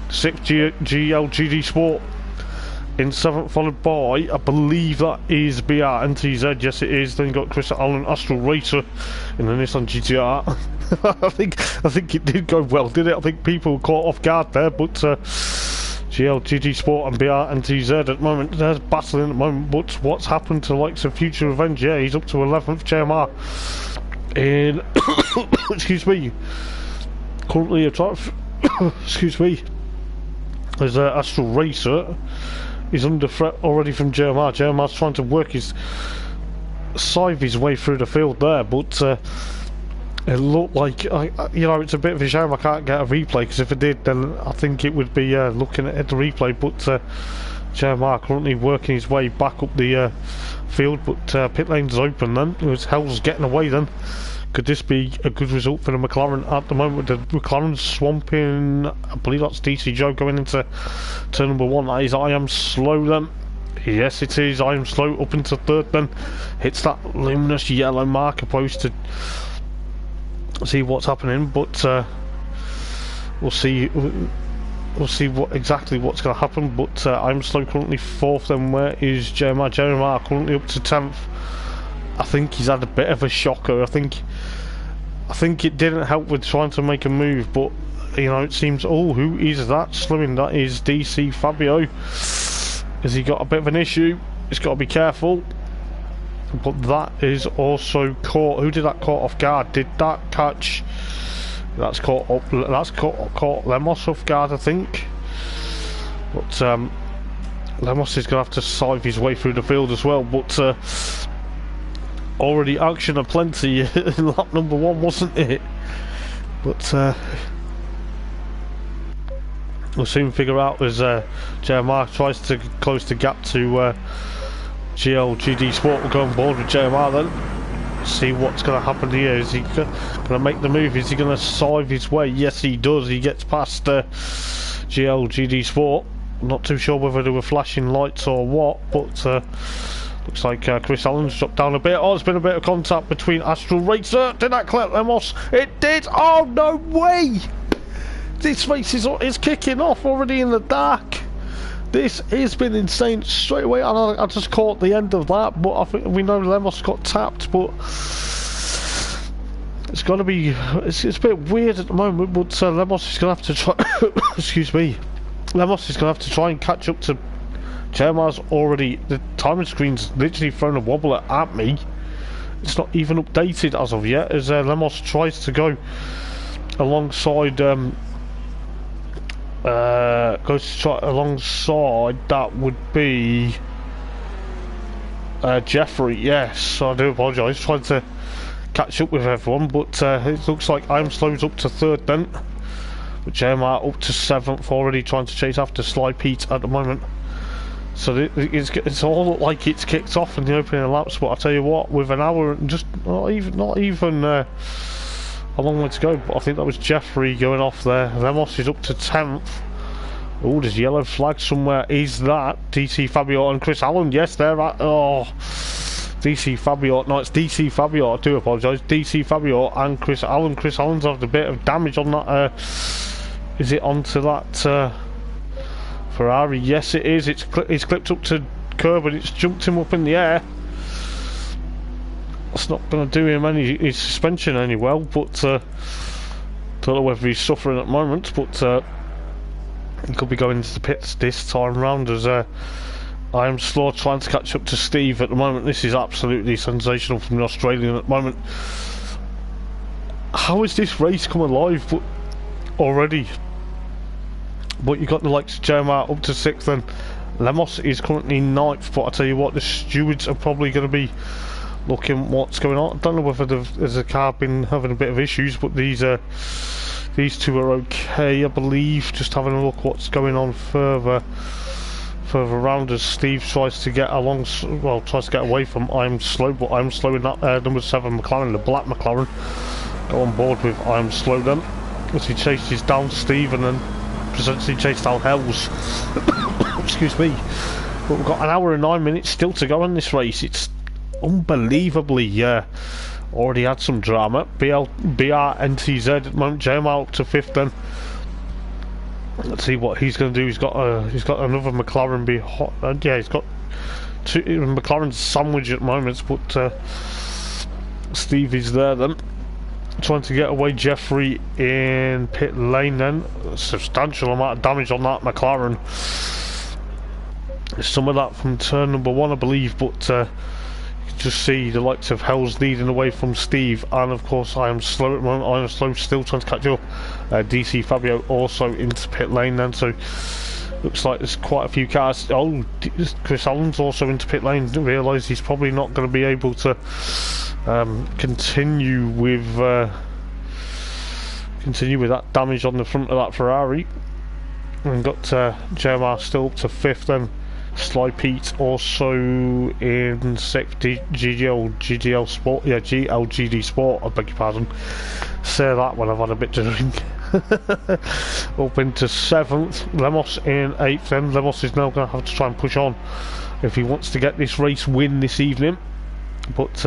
6th, GLGD Sport in 7th, followed by, I believe that is BRNTZ, yes it is. Then you got Chris Allen, Astral Racer in the Nissan GTR. I think it did go well, did it? I think people were caught off guard there, but GLGD Sport and BRNTZ at the moment, there's battling at the moment, but what's happened to the likes of Future Revenge? Yeah, he's up to 11th, JMR in, excuse me, currently a top, excuse me, there's Astral Racer, he's under threat already from JMR. JMR's trying to work his, scythe his way through the field there, but it looked like, you know, it's a bit of a shame I can't get a replay, because if I did, then I think it would be looking at the replay. But JMR currently working his way back up the field, but pit lane's open then. It was Hell's getting away then. Could this be a good result for the McLaren at the moment? The McLaren swamping, I believe that's DC Joe going into turn number 1. That is I Am Slow then. Yes it is, I Am Slow up into 3rd then. Hits that luminous yellow marker post to see what's happening, but we'll see what exactly what's going to happen. But I'm Slow currently 4th, then where is Jeremiah? Jeremiah currently up to 10th. I think he's had a bit of a shocker. I think it didn't help with trying to make a move, but you know, it seems, oh, who is that slowing? That is DC Fabio. Has he got a bit of an issue? He's got to be careful. But that is also caught. Who did that caught off guard? Did that catch? That's caught up. That's caught Lemos off guard, I think. But Lemos is going to have to scythe his way through the field as well. But already action aplenty in lap number 1, wasn't it? But we'll soon figure out as Jeremiah tries to close the gap to GLGD Sport. Will go on board with JMR then. See what's going to happen here. Is he going to make the move? Is he going to scythe his way? Yes he does. He gets past GLGD Sport. I'm not too sure whether they were flashing lights or what, but looks like Chris Allen's dropped down a bit. Oh, there's been a bit of contact between Astral Racer. Did that collect Lemos? It did! Oh, no way! This race is kicking off already in the dark. This has been insane straight away, and I just caught the end of that, but I think we know Lemos got tapped, but it's got to be, it's a bit weird at the moment, but Lemos is going to have to try, excuse me, Lemos is going to have to try and catch up to Jeremiah's already, the timing screen's literally thrown a wobble at me. It's not even updated as of yet, as Lemos tries to go alongside, goes to try alongside, that would be Jeffrey. Yes, I do apologise, trying to catch up with everyone, but it looks like I'm Slow's up to 3rd then, but Jeremiah up to 7th, already trying to chase after Sly Pete at the moment. So it's all like it's kicked off in the opening laps, but I tell you what, with an hour and just not even a long way to go, but I think that was Jeffrey going off there. Lemos is up to 10th. Oh, there's a yellow flag somewhere. Is that DC Fabio and Chris Allen? Yes, they're at, oh, DC Fabio. No, it's DC Fabio. I do apologise. DC Fabio and Chris Allen. Chris Allen's had a bit of damage on that. Is it onto that Ferrari? Yes, it is. It's clipped up to curb and it's jumped him up in the air. It's not going to do him his suspension any well, but don't know whether he's suffering at the moment, but he could be going into the pits this time round as I am slow trying to catch up to Steve at the moment. This is absolutely sensational from the Australian at the moment. How is this race come alive already? But you got the likes of Jeremiah up to 6th, and Lemos is currently 9th. But I tell you what, the stewards are probably going to be looking what's going on. I don't know whether there's a car been having a bit of issues, but these two are okay, I believe. Just having a look what's going on further around as Steve tries to get along, well, tries to get away from I'm Slow, but I'm Slow in that number 7 McLaren, the black McLaren. Go on board with I'm Slow then, as he chases down Steve and then presents chase down Hells. Excuse me. But we've got an hour and 9 minutes still to go in this race. It's unbelievably already had some drama. BRNTZ at the moment, JML up to 5th then. Let's see what he's going to do. He's got another McLaren behind. Yeah, he's got two McLaren sandwich at the moment, but Steve is there then, trying to get away. Jeffrey in pit lane then. A substantial amount of damage on that McLaren. Some of that from turn number 1, I believe, but you can just see the likes of Hells leading away from Steve, and of course I am Slow at the moment. I am Slow still trying to catch up. DC Fabio also into pit lane then, so looks like there's quite a few cars. Oh, Chris Allen's also into pit lane. Didn't realise he's probably not going to be able to continue with that damage on the front of that Ferrari. And got JMR still up to 5th then. Sly Pete also in 6th. GGL Sport, yeah, GLGD Sport, I beg your pardon. Say that when I've had a bit to drink. Up into 7th. Lemos in 8th then. Lemos is now going to have to try and push on if he wants to get this race win this evening. But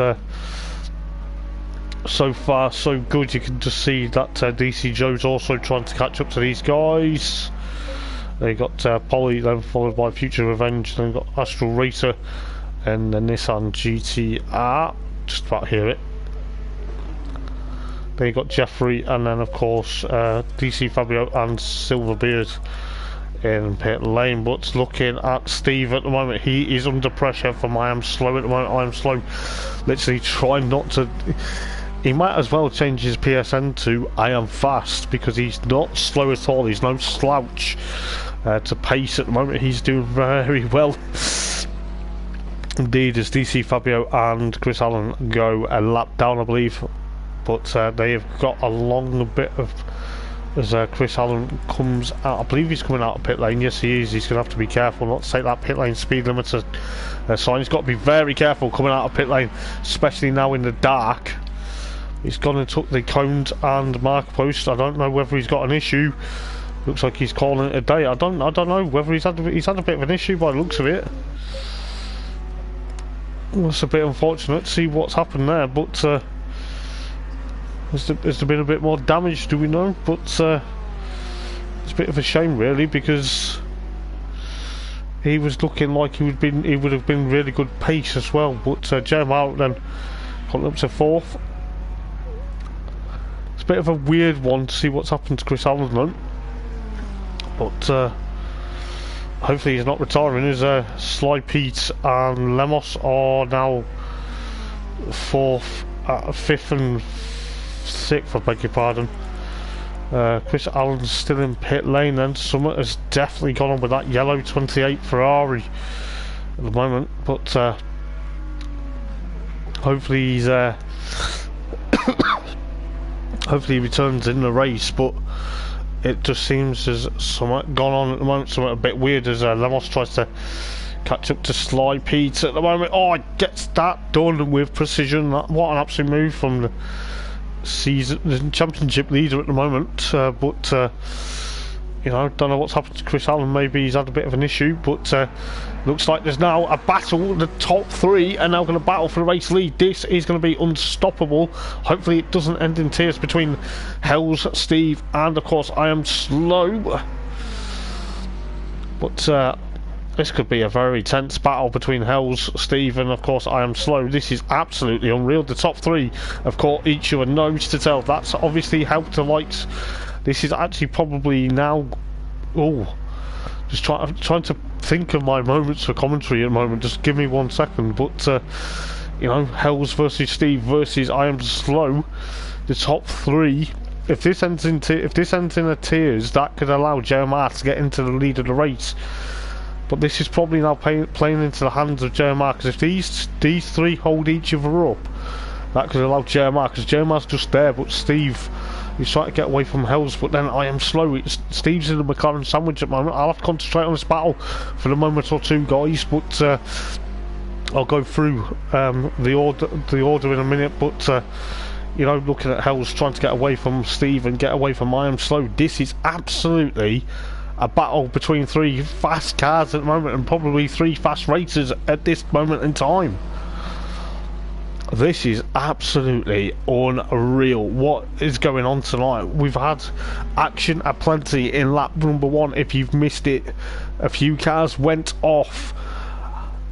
so far so good. You can just see that DC Joe's also trying to catch up to these guys. They got Polly, then followed by Future Revenge, then got Astral Racer and the Nissan GTR. Just about hear it. Then you got Jeffrey, and then of course DC Fabio and Silverbeard in pit lane. But looking at Steve at the moment, he is under pressure from I am Slow at the moment. I am Slow, literally trying not to. He might as well change his PSN to I am Fast, because he's not slow at all. He's no slouch to pace at the moment. He's doing very well indeed, as DC Fabio and Chris Allen go a lap down, I believe. But they have got a long bit of, as Chris Allen comes out. I believe he's coming out of pit lane. Yes, he is. He's going to have to be careful not to take that pit lane speed limiter sign. He's got to be very careful coming out of pit lane, especially now in the dark. He's gone and took the cones and mark post. I don't know whether he's got an issue. Looks like he's calling it a day. I don't know whether he's had a bit of an issue by the looks of it. That's a bit unfortunate to see what's happened there, but has there been a bit more damage, do we know? But it's a bit of a shame really, because he was looking like he would have been really good pace as well. But Jeremiah then got up to 4th. It's a bit of a weird one to see what's happened to Chris Allen though. But hopefully he's not retiring, as Sly Pete and Lemos are now 4th, 5th and 6th, I beg your pardon. Chris Allen's still in pit lane then. Summit has definitely gone on with that yellow 28 Ferrari at the moment, but hopefully he's hopefully he returns in the race. But it just seems there's something gone on at the moment, something a bit weird, as Lemos tries to catch up to Sly Pete at the moment. Oh, it gets that done with precision. What an absolute move from the championship leader at the moment. But you know, don't know what's happened to Chris Allen. Maybe he's had a bit of an issue, but looks like there's now a battle. The top 3 are now going to battle for the race lead. This is going to be unstoppable. Hopefully it doesn't end in tears between Hells, Steve, and of course I am Slow. But this could be a very tense battle between Hells, Steve, and of course I am Slow. This is absolutely unreal. The top 3 have caught each other nose to tail. That's obviously helped the likes. This is actually probably now, just trying to think of my moments for commentary at the moment. Just give me 1 second. But you know, Hells versus Steve versus I Am Slow, the top three. If this ends in a tears, that could allow Jeremiah to get into the lead of the race. But this is probably now playing into the hands of Jeremiah, because if these three hold each other up, that could allow Jeremiah, because Jeremiah's just there, but Steve, he's trying to get away from Hells, but then I Am Slow. Steve's in the McLaren sandwich at the moment. I'll have to concentrate on this battle for a moment or two, guys, but I'll go through the order in a minute. But you know, looking at Hells trying to get away from Steve and get away from I Am Slow, this is absolutely a battle between three fast cars at the moment, and probably three fast racers at this moment in time. This is absolutely unreal what is going on tonight. We've had action aplenty in lap number 1. If you've missed it, a few cars went off,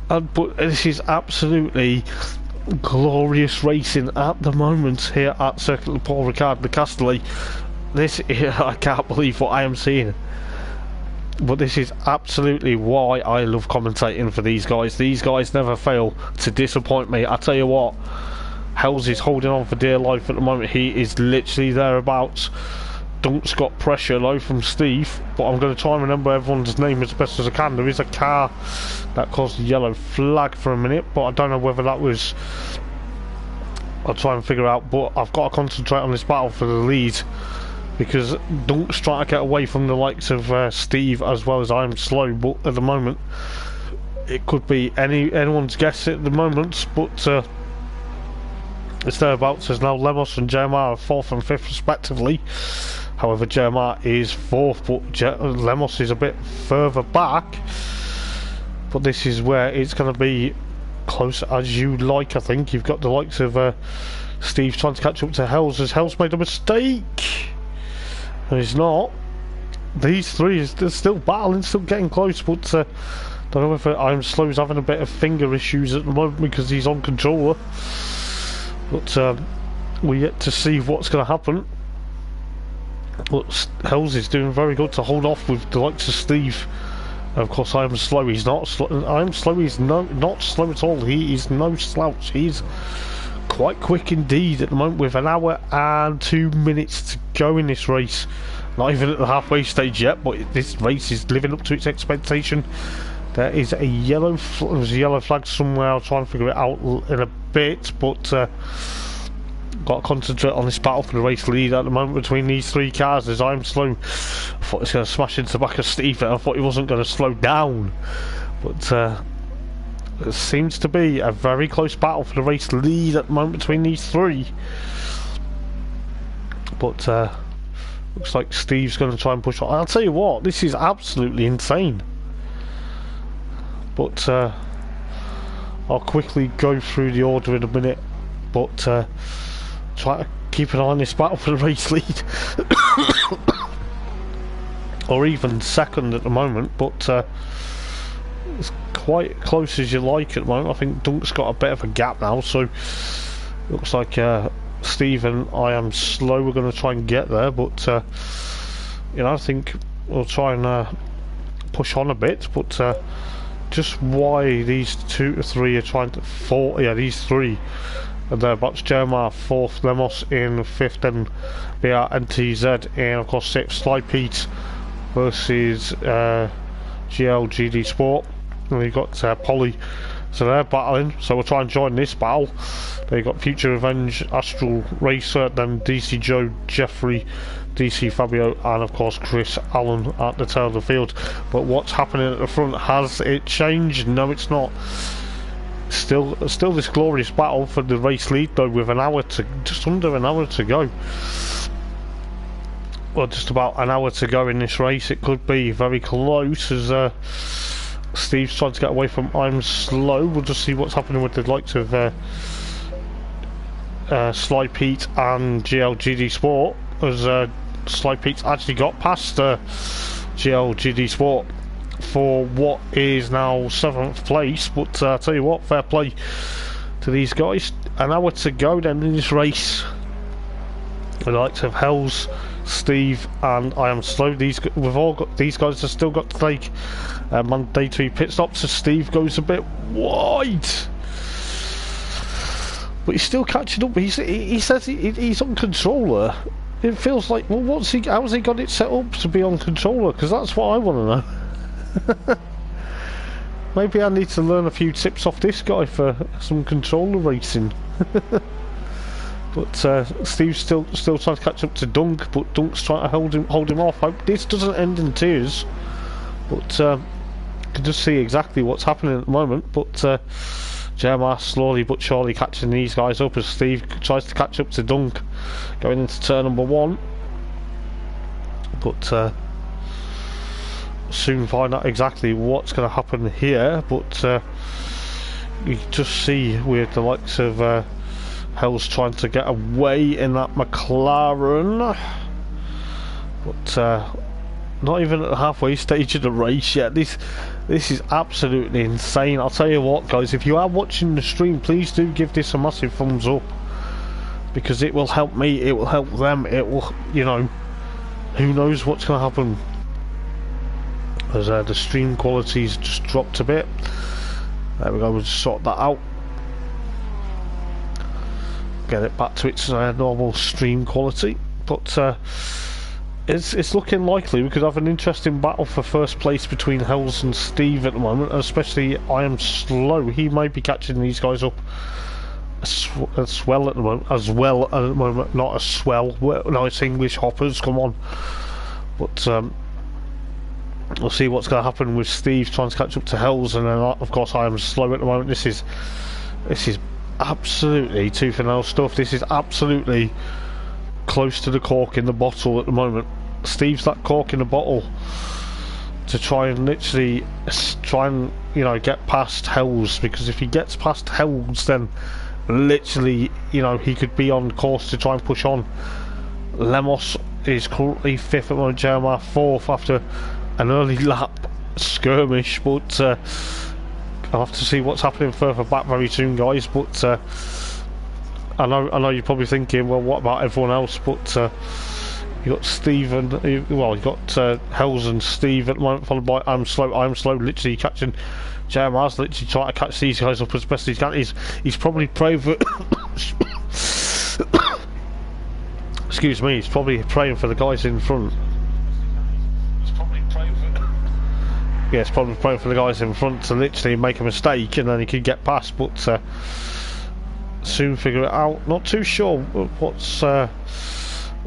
but this is absolutely glorious racing at the moment here at Circuit Paul Ricard de Castelli. This, I can't believe what I am seeing. But this is absolutely why I love commentating for these guys. These guys never fail to disappoint me. I tell you what, Hells is holding on for dear life at the moment. He is literally thereabouts. Dunk's got pressure though from Steve, but I'm going to try and remember everyone's name as best as I can. There is a car that caused a yellow flag for a minute, but I don't know whether that was... I'll try and figure out, but I've got to concentrate on this battle for the lead, because Dunk's trying to get away from the likes of Steve as well as I Am Slow. But at the moment it could be anyone's guess at the moment, but it's thereabouts. There's now Lemos and Jeremiah 4th and 5th respectively. However, Jeremiah is 4th, but Lemos is a bit further back. But this is where it's going to be close as you like. I think you've got the likes of Steve trying to catch up to Hells, as Hells made a mistake. And he's not. These three they're still battling, still getting close, but don't know if I Am Slow is having a bit of finger issues at the moment because he's on controller. But we're yet to see what's going to happen. But Hells is doing very good to hold off with the likes of Steve. And of course, I Am Slow. He's not slow. I Am Slow is not slow at all. He is no slouch. He's quite quick indeed at the moment, with 1 hour and 2 minutes to go in this race. Not even at the halfway stage yet, but this race is living up to its expectation. There is a yellow flag somewhere. I'll try and figure it out in a bit, but got to concentrate on this battle for the race lead at the moment between these three cars. As I Am Slow, I thought he was going to smash into the back of Steve, and I thought he wasn't going to slow down, but it seems to be a very close battle for the race lead at the moment between these three. But looks like Steve's going to try and push on. I'll tell you what, this is absolutely insane. But I'll quickly go through the order in a minute, but try to keep an eye on this battle for the race lead. Or even second at the moment, but it's quite close as you like at the moment. I think Dunk's got a bit of a gap now, so looks like Steve and I Am Slow, we're going to try and get there, but you know, I think we'll try and push on a bit. But just why these 2 to 3 are trying to these three and thereabouts. Jeremiah 4th, Lemos in 5th, then BRNTZ, and of course 6th Sly Pete versus GLGD Sport. And we've got Polly, so they're battling, so we'll try and join this battle. They've got Future Revenge, Astral Racer, then DC Joe, Jeffrey, DC Fabio, and of course Chris Allen at the tail of the field. But what's happening at the front, has it changed? No, it's not. Still this glorious battle for the race lead though, with just under an hour to go. Well, just about an hour to go in this race. It could be very close, as Steve's trying to get away from I'm Slow. We'll just see what's happening with the likes of Sly Pete and GLGD Sport, as Sly Pete's actually got past GLGD Sport for what is now 7th place. But I'll tell you what, fair play to these guys. An hour to go then in this race. The likes of Hells Steve and I Am Slow. We've all got these guys have still got to take mandatory pit stops. So Steve goes a bit wide, but he's still catching up. He says he's on controller. It feels like, well, how's he got it set up to be on controller? Because that's what I want to know. Maybe I need to learn a few tips off this guy for some controller racing. But Steve's still trying to catch up to Dunk, but Dunk's trying to hold him off. Hope this doesn't end in tears. But you can just see exactly what's happening at the moment. But JMR slowly but surely catching these guys up as Steve tries to catch up to Dunk, going into turn number 1. But soon find out exactly what's going to happen here. But you just see with the likes of Hell's trying to get away in that McLaren, but not even at the halfway stage of the race yet. This is absolutely insane. I'll tell you what, guys, if you are watching the stream, please do give this a massive thumbs up, because it will help me, it will help them, it will, you know, who knows what's going to happen, as the stream quality's just dropped a bit. There we go, we'll just sort that out, get it back to its normal stream quality. But it's looking likely we could have an interesting battle for first place between Hells and Steve at the moment, especially I Am Slow. He may be catching these guys up as well at the moment, not as swell. No, it's English hoppers, come on. But we'll see what's going to happen with Steve trying to catch up to Hells, and then of course I Am Slow at the moment. This is absolutely tooth and nail stuff. This is absolutely close to the cork in the bottle at the moment. Steve's that cork in the bottle to try and literally you know, get past Hells, because if he gets past Hells, then literally, you know, he could be on course to try and push on. Lemos is currently 5th at the moment, JMR 4th after an early lap skirmish, but I'll have to see what's happening further back very soon, guys. But I know you're probably thinking, well, what about everyone else? But you got Steve and you got Hells and Steve at the moment, followed by I'm Slow, literally catching. JMR's literally trying to catch these guys up as best he can. He's probably praying for excuse me, he's probably praying for the guys in front. Yeah, it's probably praying for the guys in front to literally make a mistake and then he could get past, but soon figure it out. Not too sure what's going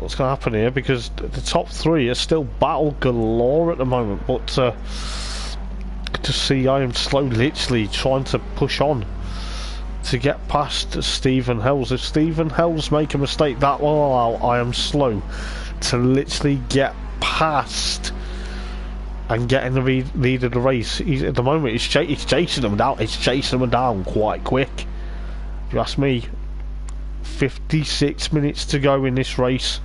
to happen here, because the top 3 are still battle galore at the moment, but to see I Am Slow literally trying to push on to get past Stephen Hells. If Stephen Hells make a mistake, that will allow I Am Slow to literally get past and get in the lead of the race. At the moment he's chasing them down. He's chasing them down quite quick, if you ask me. 56 minutes to go in this race.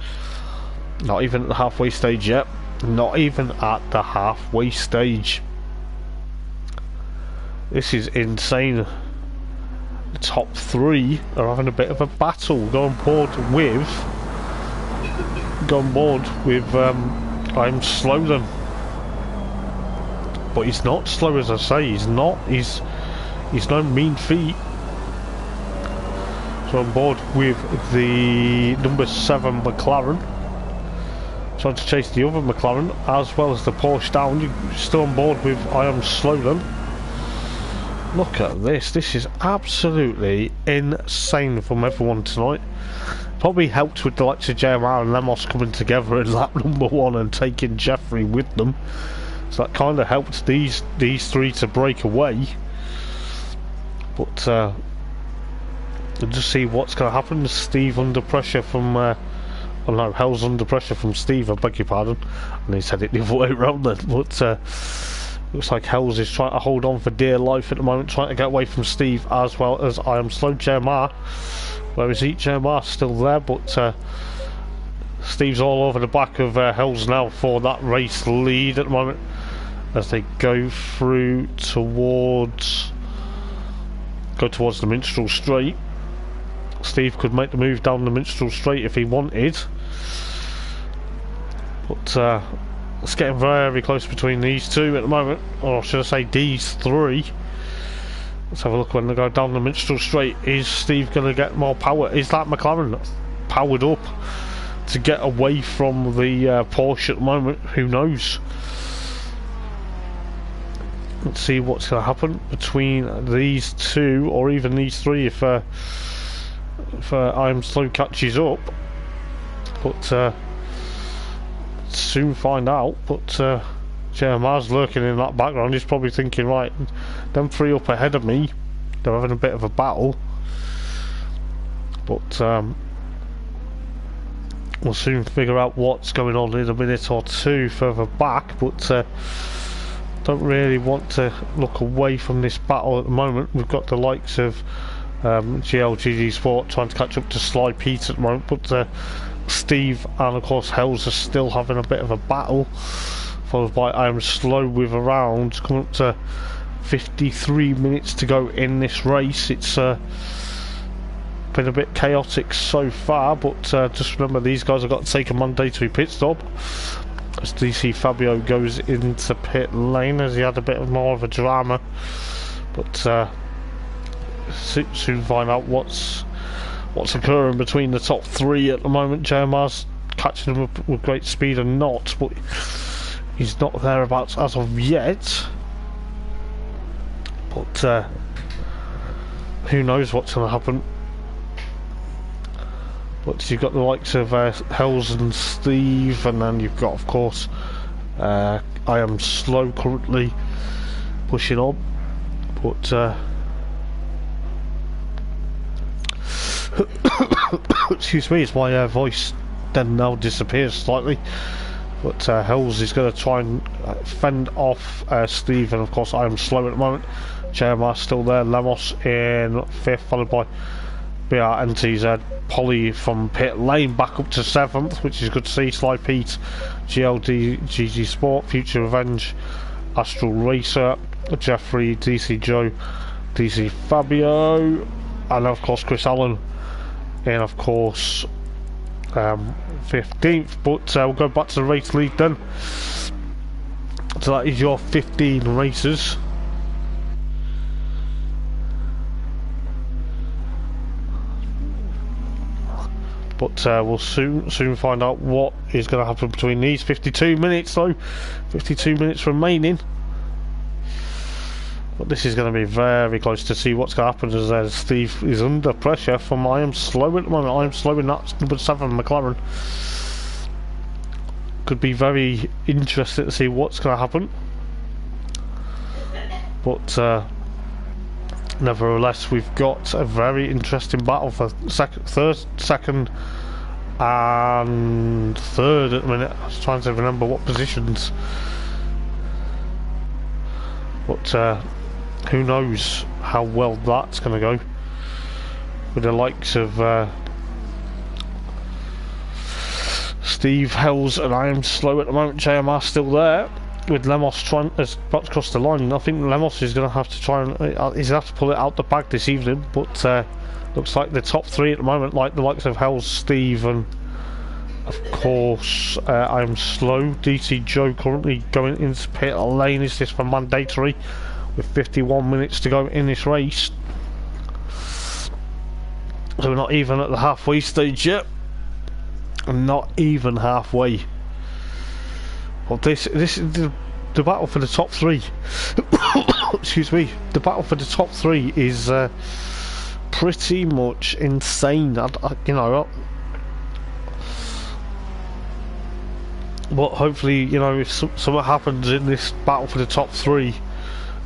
Not even at the halfway stage yet. Not even at the halfway stage. This is insane. The top 3 are having a bit of a battle. Go on board with I'm Slow then. But he's not slow, as I say. He's not. He's no mean feat. So on board with the number 7 McLaren, trying to chase the other McLaren as well as the Porsche down. You're still on board with I Am Slow then. Look at this. This is absolutely insane from everyone tonight. Probably helped with the likes of JMR and Lemos coming together in lap number 1 and taking Jeffrey with them. So that kind of helped these 3 to break away. But we'll just see what's going to happen. Steve under pressure from Hell's under pressure from Steve, I beg your pardon, and he said it the other way around then. But looks like Hells is trying to hold on for dear life at the moment, trying to get away from Steve as well as I Am Slow. JMR, where is he? JMR still there, but Steve's all over the back of Hells now for that race lead at the moment, as they go towards the Minstrel Straight. Steve could make the move down the Minstrel Straight if he wanted. But it's getting very close between these two at the moment, or should I say these three. Let's have a look when they go down the Minstrel Straight. Is Steve going to get more power? Is that McLaren powered up to get away from the Porsche at the moment? Who knows? Let's see what's going to happen between these two, or even these three if I'm Slow catches up. But soon find out. But Jeremiah's lurking in that background. He's probably thinking, right, them three up ahead of me, they're having a bit of a battle. But we'll soon figure out what's going on in a minute or two further back. But don't really want to look away from this battle at the moment. We've got the likes of GLGG Sport trying to catch up to Sly Pete at the moment, but Steve and of course Hells are still having a bit of a battle, followed by I Am Slow with around coming up to 53 minutes to go in this race. It's been a bit chaotic so far, but just remember these guys have got to take a mandatory pit stop as DC Fabio goes into pit lane, as he had a bit more of a drama. But soon find out what's occurring between the top three at the moment. JMR's catching him up with great speed and knots, but he's not thereabouts as of yet. But who knows what's going to happen. But you've got the likes of Hells and Steve, and then you've got, of course, I Am Slow currently pushing on. But excuse me, it's my voice then now disappears slightly. But Hells is going to try and fend off Steve, and of course I Am Slow at the moment. JMR still there, Lemos in 5th, followed by BRNTZ, Polly from pit lane back up to 7th, which is good to see. Sly Pete, GLGG Sport, Future Revenge, Astral Racer, Jeffrey, DC Joe, DC Fabio, and of course Chris Allen in, of course, 15th. But we'll go back to the race lead then. So that is your 15 racers. But we'll soon find out what is going to happen between these 52 minutes though. 52 minutes remaining. But this is going to be very close to see what's going to happen, as Steve is under pressure from I Am Slow at the moment. I Am Slow in that number 7 McLaren. Could be very interesting to see what's going to happen. But nevertheless, we've got a very interesting battle for second and third at the minute. I was trying to remember what positions. But who knows how well that's going to go with the likes of Steve, Hells and I Am Slow at the moment. JMR still there with Lemos trying to cross the line. I think Lemos is going to have to try and he's going to have to pull it out the bag this evening. But looks like the top three at the moment, like the likes of Hells, Steve and of course I Am Slow. DC Joe currently going into pit lane. Is this for mandatory with 51 minutes to go in this race? So we're not even at the halfway stage yet. Not even halfway. Well, this is the battle for the top three. Excuse me. The battle for the top three is pretty much insane. You know, but hopefully, you know, if something happens in this battle for the top three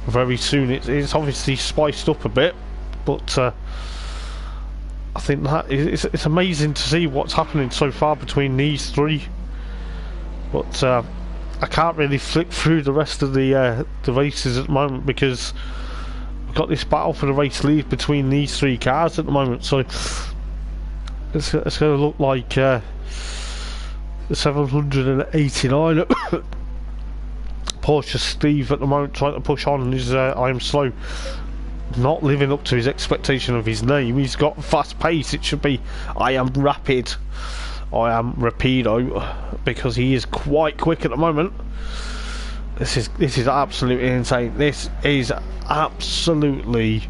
very soon, it's obviously spiced up a bit. But I think that it's amazing to see what's happening so far between these three. But I can't really flick through the rest of the races at the moment, because we've got this battle for the race lead between these three cars at the moment. So it's going to look like the 789 Porsche Steve at the moment trying to push on. Is I Am Slow not living up to his expectation of his name. He's got fast pace. It should be I Am Rapid. I am Rapido, because he is quite quick at the moment. This is absolutely insane. This is absolutely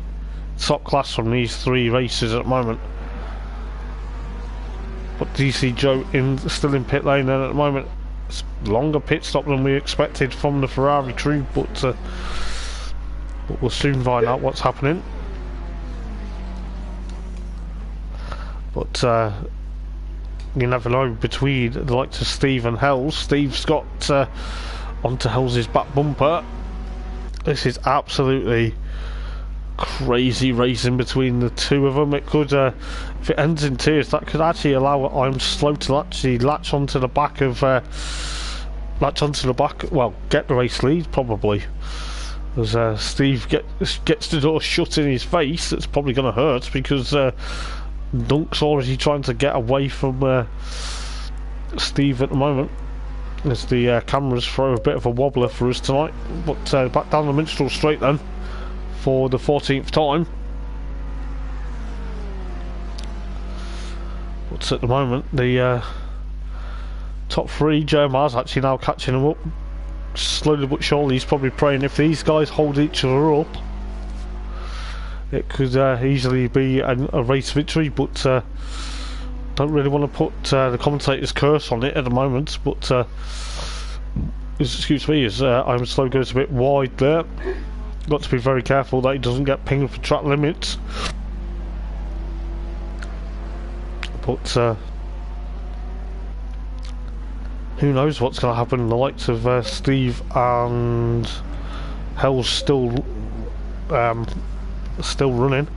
top class from these three races at the moment. But DC Joe still in pit lane, and at the moment it's a longer pit stop than we expected from the Ferrari crew, but we'll soon find out what's happening. But you never know between the likes of Steve and Hells. Steve's got onto Hells' back bumper. This is absolutely crazy racing between the two of them. It could, if it ends in tears, that could actually allow I'm Slow to actually latch onto the back of, well, get the race lead probably. As Steve gets the door shut in his face, it's probably going to hurt, because Dunk's already trying to get away from Steve at the moment, as the cameras throw a bit of a wobbler for us tonight. But back down the Minstrel Straight then, for the 14th time. But at the moment, the top three, Jeremiah's actually now catching him up. Slowly but surely, he's probably praying if these guys hold each other up, it could easily be a race victory, but don't really want to put the commentator's curse on it at the moment. But excuse me, as I'm Slow goes a bit wide there. Got to be very careful that he doesn't get pinged for track limits. But who knows what's going to happen. The likes of Steve and Hell's still running.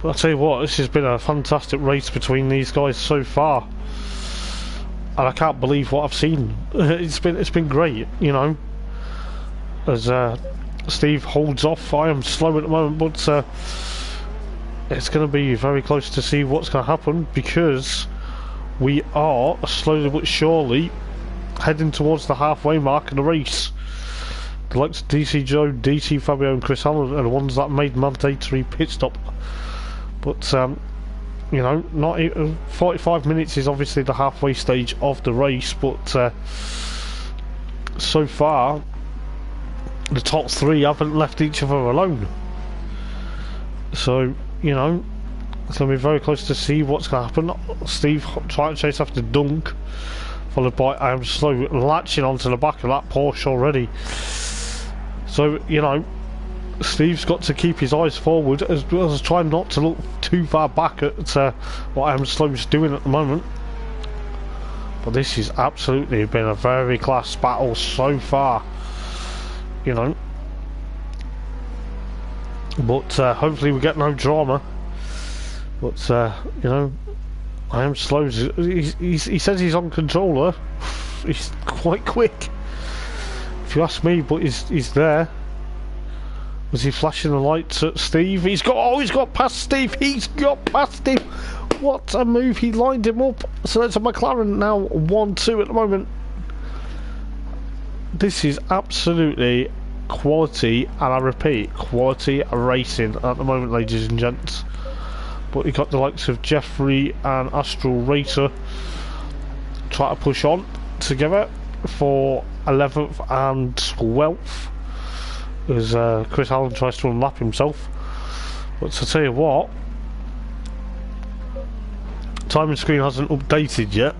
But I'll tell you what, this has been a fantastic race between these guys so far, and I can't believe what I've seen. It's been great, you know. As Steve holds off, I am Slow at the moment, but it's going to be very close to see what's going to happen, because we are slowly but surely heading towards the halfway mark of the race. The likes of DC Joe, DC Fabio and Chris Allen are the ones that made mandatory pit stop. But you know, not 45 minutes is obviously the halfway stage of the race, but so far the top three haven't left each other alone. So, you know, it's going to be very close to see what's going to happen. Steve trying to chase after Dunk, followed by I Am Slow latching onto the back of that Porsche already. So, you know, Steve's got to keep his eyes forward, as well as trying not to look too far back at what I Am Slow's doing at the moment. But this has absolutely been a very class battle so far, you know. But hopefully we get no drama. But you know, I Am Slow. He says he's on controller. He's quite quick, if you ask me. But he's there. Was he flashing the lights at Steve? He's got past Steve. He's got past him. What a move! He lined him up. So that's a McLaren now 1-2 at the moment. This is absolutely quality, and I repeat, quality racing at the moment, ladies and gents. But you got the likes of Jeffrey and Astral Racer try to push on together for 11th and 12th, as Chris Allen tries to unlap himself. But to tell you what, timing screen hasn't updated yet,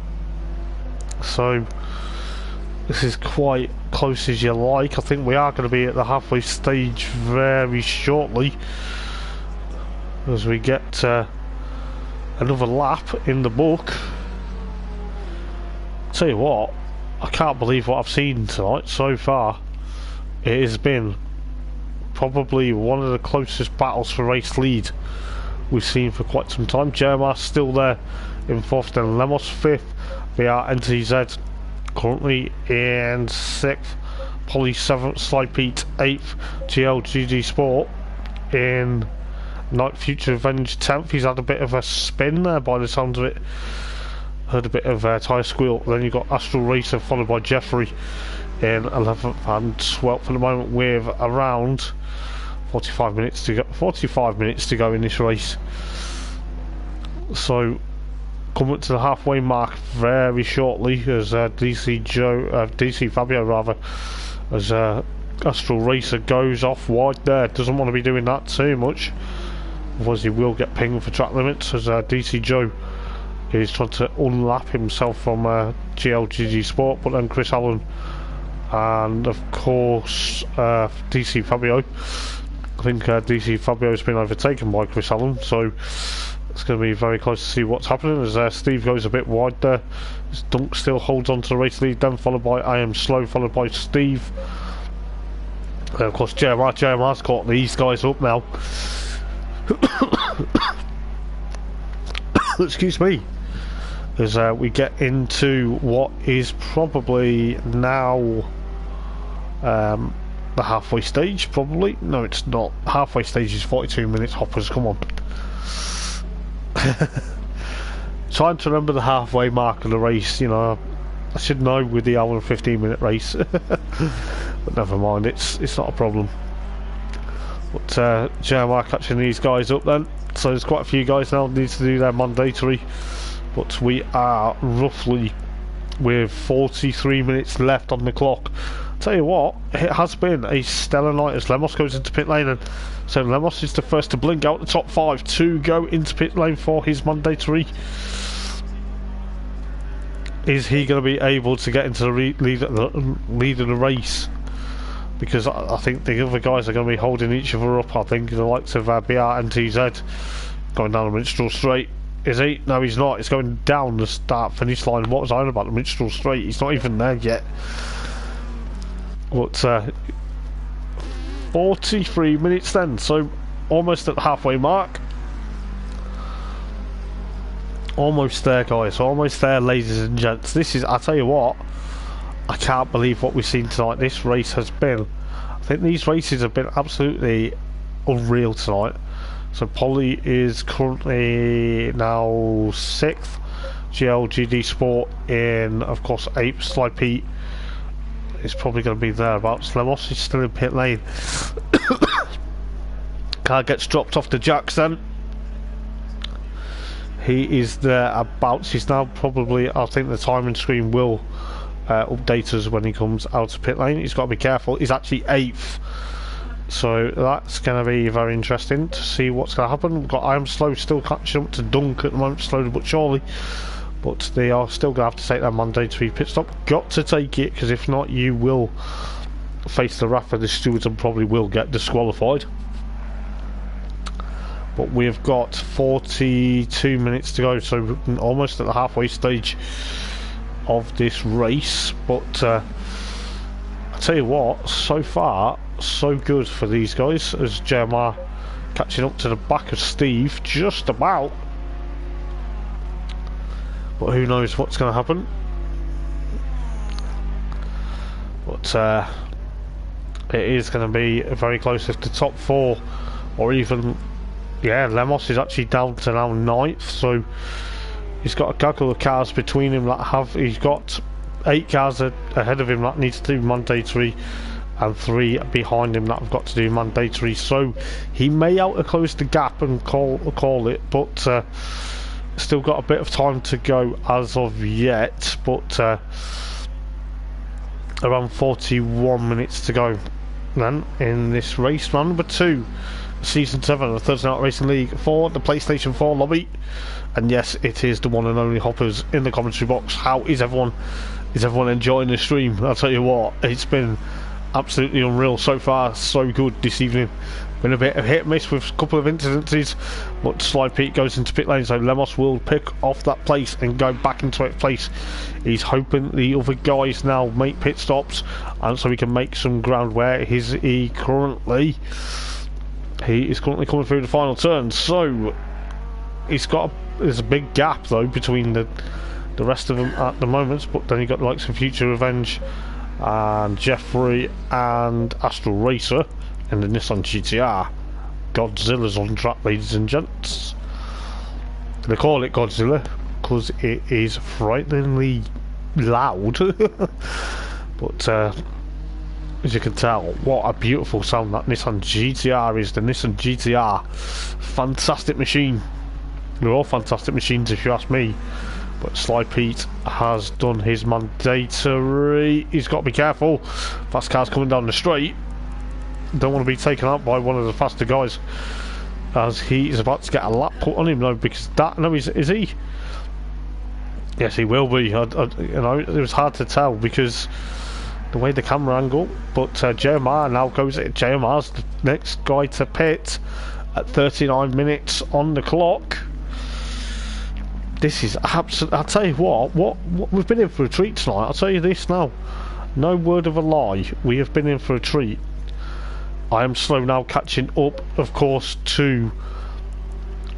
so this is quite close as you like. I think we are going to be at the halfway stage very shortly, as we get another lap in the book. Tell you what, I can't believe what I've seen tonight so far. It has been probably one of the closest battles for race lead we've seen for quite some time. Jeremiah's still there in 4th, then Lemos 5th, VR NTZ currently in 6th, Polly 7th, Sly Pete 8th, GLGG Sport in 9th, Future Revenge 10th. He's had a bit of a spin there by the sounds of it. Heard a bit of tyre squeal. Then you've got Astral Racer followed by Jeffrey in 11th and 12th at the moment, with around 45 minutes to go. 45 minutes to go in this race. So coming to the halfway mark very shortly as DC Fabio rather, as Astral Racer goes off wide there. Doesn't want to be doing that too much, otherwise he will get pinged for track limits, as DC Joe is trying to unlap himself from GLGG Sport, but then Chris Allen and of course DC Fabio. I think DC Fabio has been overtaken by Chris Allen, so it's going to be very close to see what's happening as Steve goes a bit wide there. Dunk still holds on to the race lead, then followed by I Am Slow, followed by Steve. Of course JMR's caught these guys up now. Excuse me. As we get into what is probably now the halfway stage, probably. No, it's not. Halfway stage is 42 minutes, hoppers, come on. Trying to remember the halfway mark of the race, you know. I should know with the hour and 15 minute race. But never mind, it's not a problem. But JMR catching these guys up then. So there's quite a few guys now need to do their mandatory. But we are roughly with 43 minutes left on the clock. Tell you what, it has been a stellar night as Lemos goes into pit lane, and so Lemos is the first to blink out the top 5 to go into pit lane for his mandatory. Is he going to be able to get into the lead of the race? Because I think the other guys are going to be holding each other up. I think the likes of BR and TZ going down the Minstrel Straight. Is he? No, he's not. It's going down the start-finish line. What was I on about the Minstrel Straight? He's not even there yet. But 43 minutes then, so almost at the halfway mark. Almost there, guys. Almost there, ladies and gents. This is, I tell you what, I can't believe what we've seen tonight. This race has been, I think these races have been absolutely unreal tonight. So Polly is currently now 6th, GLGD Sport in, of course, 8th. Sly Pete is probably going to be thereabouts. Lemos is still in pit lane. Car gets dropped off the jacks then. He is thereabouts. He's now probably, I think the timing screen will update us when he comes out of pit lane. He's got to be careful. He's actually 8th. So that's going to be very interesting to see what's going to happen. We've got I Am Slow still catching up to Dunk at the moment, slowly but surely. But they are still going to have to take their mandatory pit stop. Got to take it, because if not, you will face the wrath of the stewards and probably will get disqualified. But we've got 42 minutes to go, so almost at the halfway stage of this race. But I tell you what, so far, so good for these guys, as JMR catching up to the back of Steve, just about. But who knows what's going to happen. But it is going to be very close if the top 4, or even, yeah, Lemos is actually down to now 9th, so he's got a couple of cars between him that have, he's got 8 cars ahead of him that needs to do mandatory, and 3 behind him that have got to do mandatory, so he may close the gap and call it, but still got a bit of time to go as of yet. But around 41 minutes to go then in this race, round number 2, season 7 of the Thursday Night Racing League for the PlayStation 4 lobby. And yes, it is the one and only Hoppers in the commentary box. How is everyone enjoying the stream? I'll tell you what, it's been absolutely unreal so far. So good this evening. Been a bit of hit and miss with a couple of incidences, but Sly Pete goes into pit lane, so Lemos will pick off that place and go back into its place. He's hoping the other guys now make pit stops, and so he can make some ground. Where is he currently? He is currently coming through the final turn, so there's a big gap though between the rest of them at the moment. But then you got the likes of Future Revenge and Jeffrey and Astral Racer in the Nissan GTR. Godzilla's on track, ladies and gents. They call it Godzilla because it is frighteningly loud. But as you can tell, what a beautiful sound that Nissan GTR is. The Nissan GTR, fantastic machine. They're all fantastic machines if you ask me. But Sly Pete has done his mandatory. He's got to be careful. Fast car's coming down the straight. Don't want to be taken out by one of the faster guys, as he is about to get a lap put on him though, because that, no, is he? Yes, he will be. You know, it was hard to tell because the way the camera angle, but JMR now goes. JMR's the next guy to pit at 39 minutes on the clock. This is absolute. I'll tell you what we've been in for a treat tonight. I'll tell you this now, no word of a lie. We have been in for a treat. I am slow now, catching up, of course, to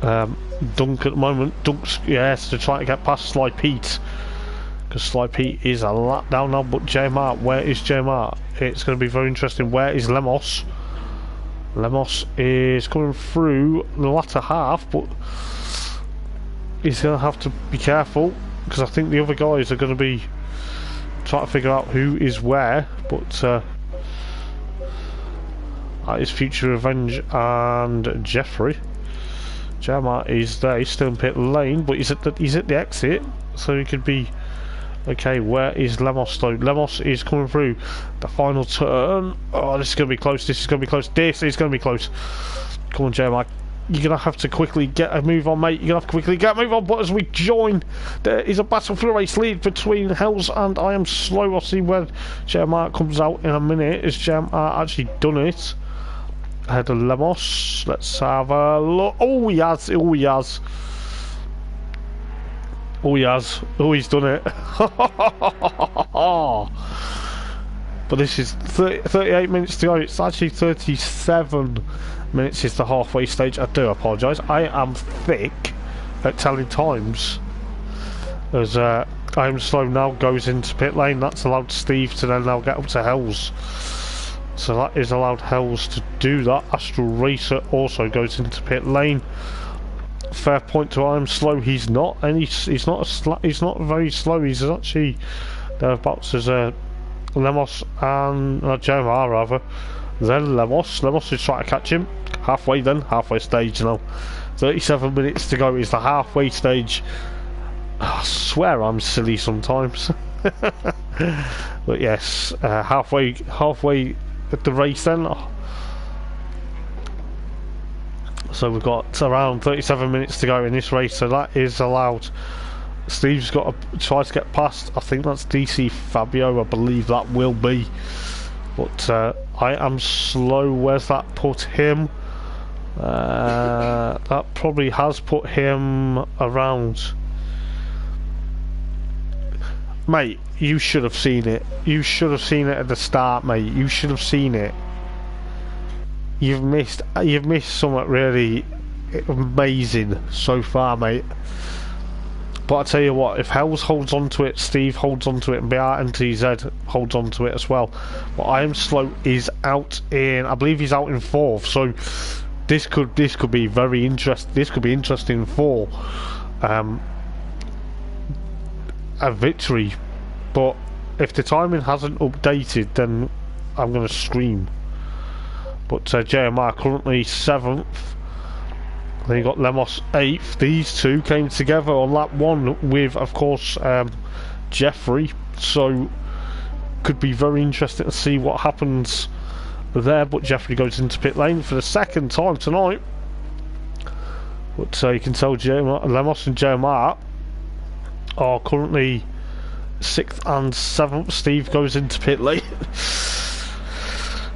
Dunk at the moment. Dunk's, yes, to try to get past Sly Pete, because Sly Pete is a lap down now. But JMR, where is JMR? It's going to be very interesting. Where is Lemos? Lemos is coming through the latter half, but he's going to have to be careful, because I think the other guys are going to be trying to figure out who is where. But that is Future Revenge and Jeffrey. JMR is there. He's still in pit lane, but he's at the exit, so he could be okay. Where is Lemos though? Lemos is coming through the final turn. Oh, this is going to be close. This is going to be close. This is going to be close. Come on, JMR. You're going to have to quickly get a move on, mate. You're going to have to quickly get a move on. But as we join, there is a battle for the race lead between Hells and I Am Slow. I'll see where JMR comes out in a minute. Has JMR actually done it? Ahead of Lemos. Let's have a look. Oh, he has. Oh, he has. Oh, he has. Oh, he's done it. But this is 38 minutes to go. It's actually 37 minutes is the halfway stage. I do apologise. I am thick at telling times. As I Am Slow now goes into pit lane. That's allowed Steve to then now get up to Hells. So that is allowed Hells to do that. Astral Racer also goes into pit lane. Fair point to I Am Slow. He's not, and he's not very slow. He's actually thereabouts as Lemos and JMR rather. Then Lemos is trying to catch him. Halfway stage now. 37 minutes to go is the halfway stage. I swear I'm silly sometimes. But yes, halfway at the race then. So we've got around 37 minutes to go in this race, so that is allowed. Steve's got to try to get past, I think that's DC Fabio, I believe that will be. But I Am Slow, where's that put him? That probably has put him around. Mate, you should have seen it. You should have seen it at the start, mate. You should have seen it. You've missed something really amazing so far, mate. But I tell you what, if Hells holds on to it, Steve holds on to it, and BRNTZ holds on to it as well. But I Am Slow is out in, I believe he's out in 4th. So this could be very interesting. This could be interesting for a victory. But if the timing hasn't updated, then I'm going to scream. But JMR currently 7th. Then you got Lemos 8th. These two came together on lap 1 with, of course, Jeffrey. So could be very interesting to see what happens there. But Jeffrey goes into pit lane for the second time tonight. But you can tell Lemos and JMR are currently 6th and 7th. Steve goes into pit lane.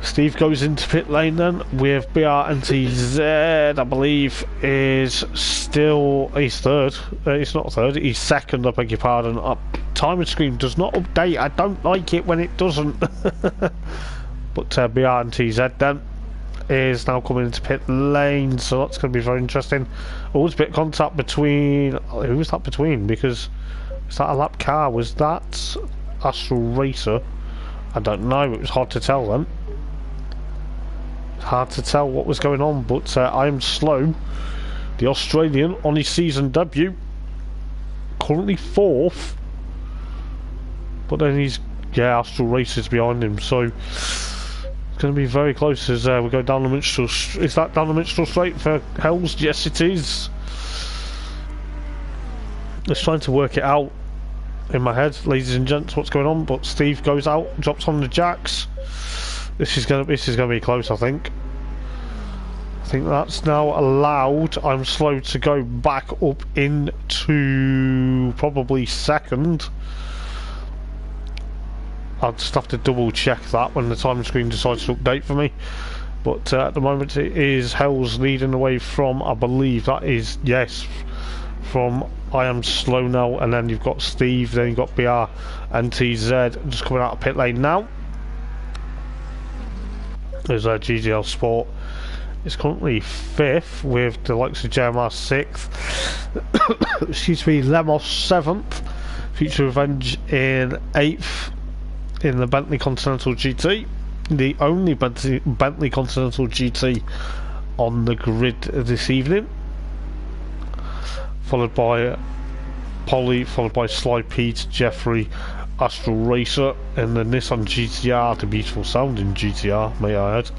Steve goes into pit lane then with BRNTZ, I believe, is still, he's 3rd. He's not 3rd, he's 2nd, I beg your pardon. Timing screen does not update. I don't like it when it doesn't. But BRNTZ then is now coming into pit lane, so that's going to be very interesting. Always a bit of contact between, who was that between? Because is that a lap car? Was that Astral Racer? I don't know, it was hard to tell then. Hard to tell what was going on, but I Am Slow, the Australian, on his season debut, currently 4th. But then he's, yeah, Astral Racer's behind him, so it's going to be very close as we go down the Minstrel. Is that down the Minstrel Straight for Hells? Yes, it is. Just trying to work it out in my head, ladies and gents, what's going on. But Steve goes out, drops on the jacks. This is gonna be close, I think. I think that's now allowed. I'm slow to go back up into probably second. I'll just have to double check that when the time screen decides to update for me. But at the moment it is Hells leading the way from, I believe that is, yes, from I Am Slow now, and then you've got Steve, then you've got BR and TZ just coming out of pit lane now. There's GGL Sport. It's currently 5th with the likes of JMR 6th, excuse me, Lemos 7th, Future Revenge in 8th in the Bentley Continental GT, the only Bentley Continental GT on the grid this evening, followed by Polly, followed by Sly Pete, Jeffrey, Astral Racer, and the Nissan GTR, the beautiful sounding GTR, may I add,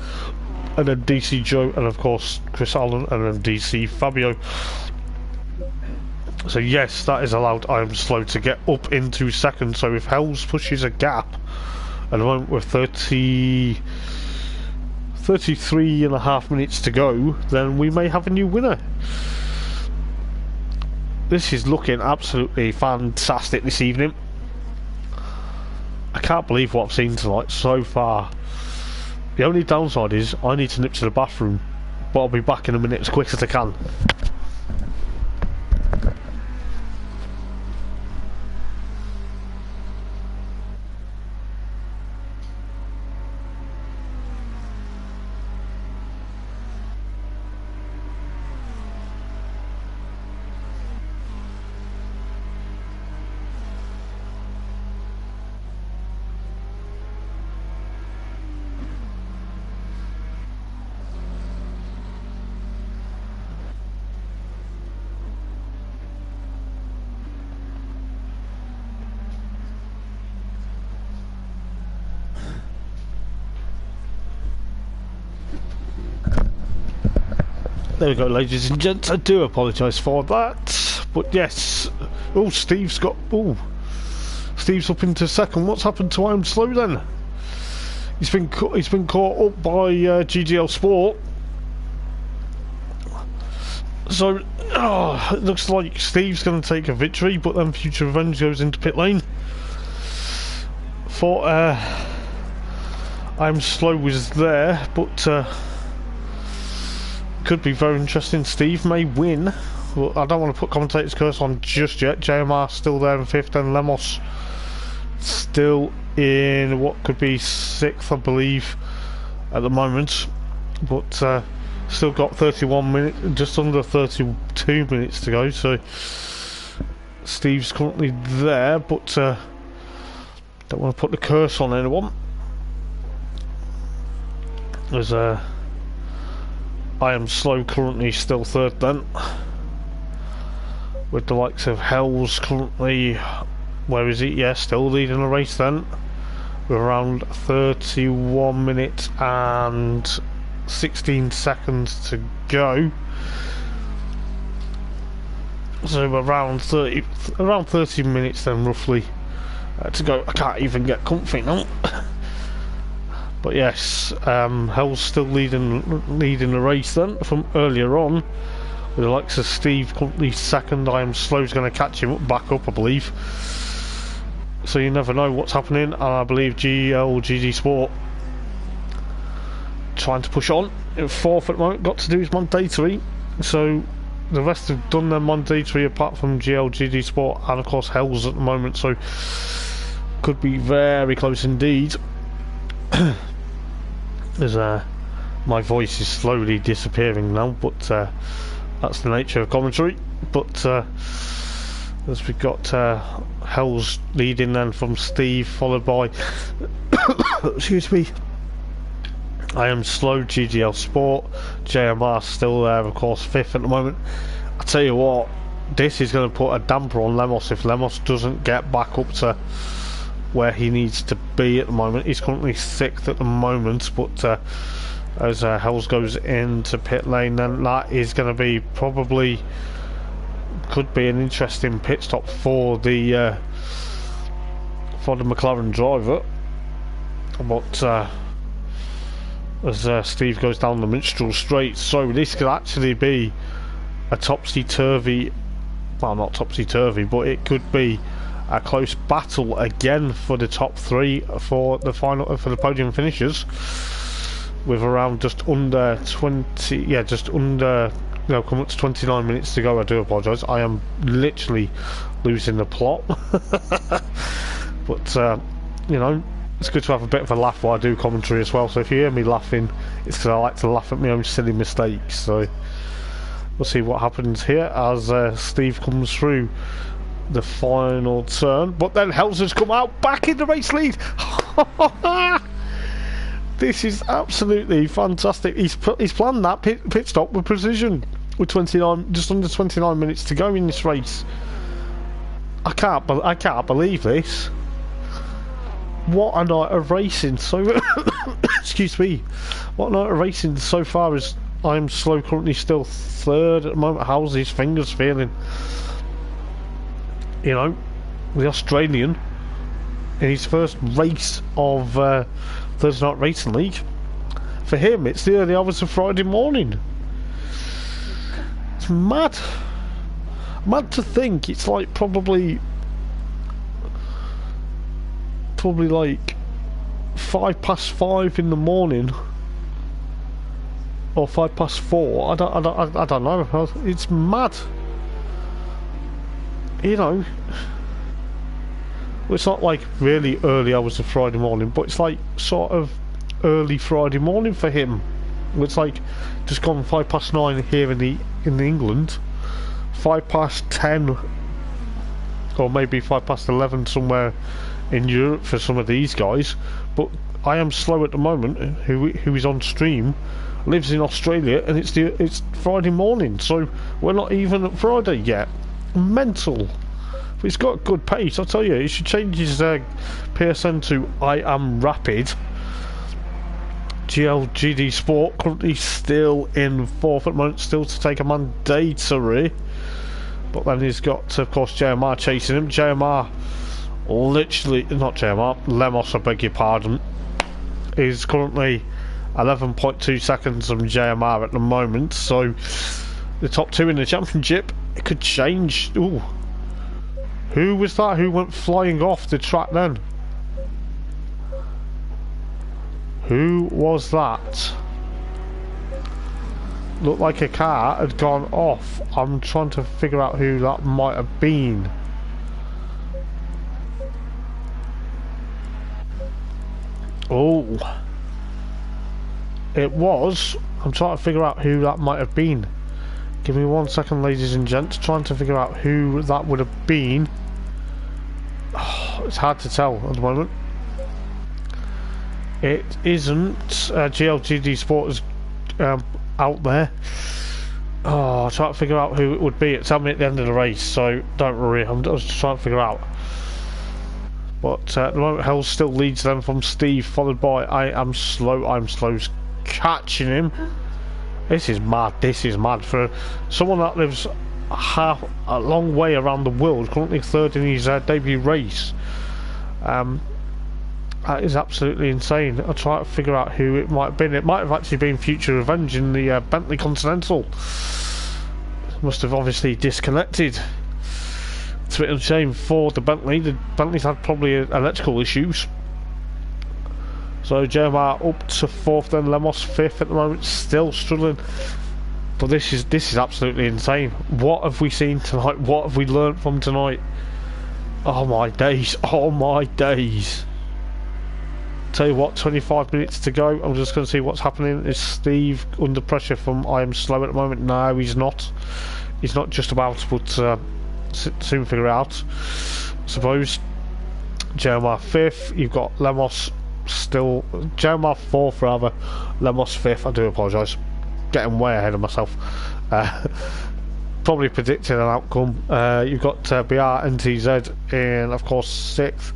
and then DC Joe, and of course Chris Allen, and then DC Fabio. So yes, that is allowed I Am Slow to get up into second. So if Hells pushes a gap, at the moment we're 33 and a half minutes to go, then we may have a new winner. This is looking absolutely fantastic this evening. I can't believe what I've seen tonight so far. The only downside is I need to nip to the bathroom, but I'll be back in a minute as quick as I can. There we go, ladies and gents, I do apologise for that, but yes. Oh, Steve's up into second. What's happened to I Am Slow then? He's been caught up by GGL Sport. So it looks like Steve's going to take a victory, but then Future Revenge goes into pit lane. For I Am Slow was there, but could be very interesting. Steve may win. Well, I don't want to put commentator's curse on just yet. JMR still there in 5th, and Lemos still in what could be 6th, I believe, at the moment. But still got 31 minutes, just under 32 minutes to go. So Steve's currently there, but don't want to put the curse on anyone. There's I Am Slow currently still 3rd then, with the likes of Hells currently, where is he? Yeah, still leading the race then, with around 31 minutes and 16 seconds to go. So around 30 minutes then roughly to go. I can't even get comfy now. But yes, Hell's still leading the race then from earlier on, with the likes of Steve currently 2nd. I Am Slow's going to catch him back up, I believe. So you never know what's happening, and I believe GG Sport trying to push on. In 4th at the moment, got to do his mandatory. So the rest have done their mandatory apart from GG Sport and of course Hell's at the moment. So could be very close indeed. There's my voice is slowly disappearing now, but that's the nature of commentary. But as we've got Hell's leading then from Steve, followed by excuse me, I Am Slow, GGL Sport, JMR still there, of course 5th at the moment. I tell you what, this is going to put a damper on Lemos if Lemos doesn't get back up to where he needs to be at the moment. He's currently 6th at the moment, but as Hells goes into pit lane, then that is going to be probably could be an interesting pit stop for the McLaren driver. But as Steve goes down the Minstrel Straight, so this could actually be a topsy-turvy, well, not topsy-turvy, but it could be a close battle again for the top three for the final, for the podium finishers, with around just under 20, yeah, just under, no, coming up to 29 minutes to go. I do apologise, I am literally losing the plot. But you know, it's good to have a bit of a laugh while I do commentary as well, so if you hear me laughing, it's because I like to laugh at my own silly mistakes. So we'll see what happens here as Steve comes through the final turn, but then Helser's come out back in the race lead. This is absolutely fantastic. He's planned that pit stop with precision, with 29, just under 29 minutes to go in this race. I can't believe this. What a night of racing! So excuse me. What a night of racing so far. As I'm slow, currently still third at the moment. How's his fingers feeling? You know, the Australian in his first race of Thursday Night Racing League. For him, it's the early hours of Friday morning. It's mad. Mad to think it's like probably like 5:05 in the morning, or 4:05. I don't know. It's mad. You know, it's not like really early hours of Friday morning, but it's like sort of early Friday morning for him. It's like just gone 9:05 here in England, 10:05, or maybe 11:05 somewhere in Europe for some of these guys. But I Am Slow at the moment, who is on stream, lives in Australia, and it's Friday morning, so we're not even at Friday yet. Mental. But he's got good pace, I'll tell you. He should change his PSN to I Am Rapid. GLGD Sport currently still in fourth at the moment, still to take a mandatory. But then he's got, of course, JMR chasing him. JMR, literally, not JMR, Lemos, I beg your pardon, is currently 11.2 seconds from JMR at the moment. So the top two in the championship, it could change. Ooh, who was that who went flying off the track then? Who was that? Looked like a car had gone off. I'm trying to figure out who that might have been. Oh, it was. I'm trying to figure out who that might have been. Give me 1 second, ladies and gents. Trying to figure out who that would have been. Oh, it's hard to tell at the moment. It isn't GLGD Sport is out there. Oh, I'm trying to figure out who it would be. Tell me at the end of the race, so don't worry. I'm just trying to figure out. But at the moment, Hell still leads them from Steve, followed by I Am Slow. I'm Slow's catching him. This is mad. This is mad for someone that lives a long way around the world. Currently third in his debut race. That is absolutely insane. I'll try to figure out who it might have been. It might have actually been Future Revenge in the Bentley Continental. Must have obviously disconnected. It's a bit of a shame for the Bentley. The Bentley's had probably electrical issues. So JMR up to fourth, then Lemos fifth at the moment, still struggling. But this is absolutely insane. What have we seen tonight? What have we learnt from tonight? Oh my days! Oh my days! Tell you what, 25 minutes to go. I'm just going to see what's happening. Is Steve under pressure from I Am Slow at the moment? No, he's not. He's not just about, but soon figure it out, I suppose. JMR fifth. You've got Lemos still. JMR fourth rather. Lemos fifth. I do apologise. Getting way ahead of myself. Probably predicting an outcome. You've got BR NTZ in, of course, sixth.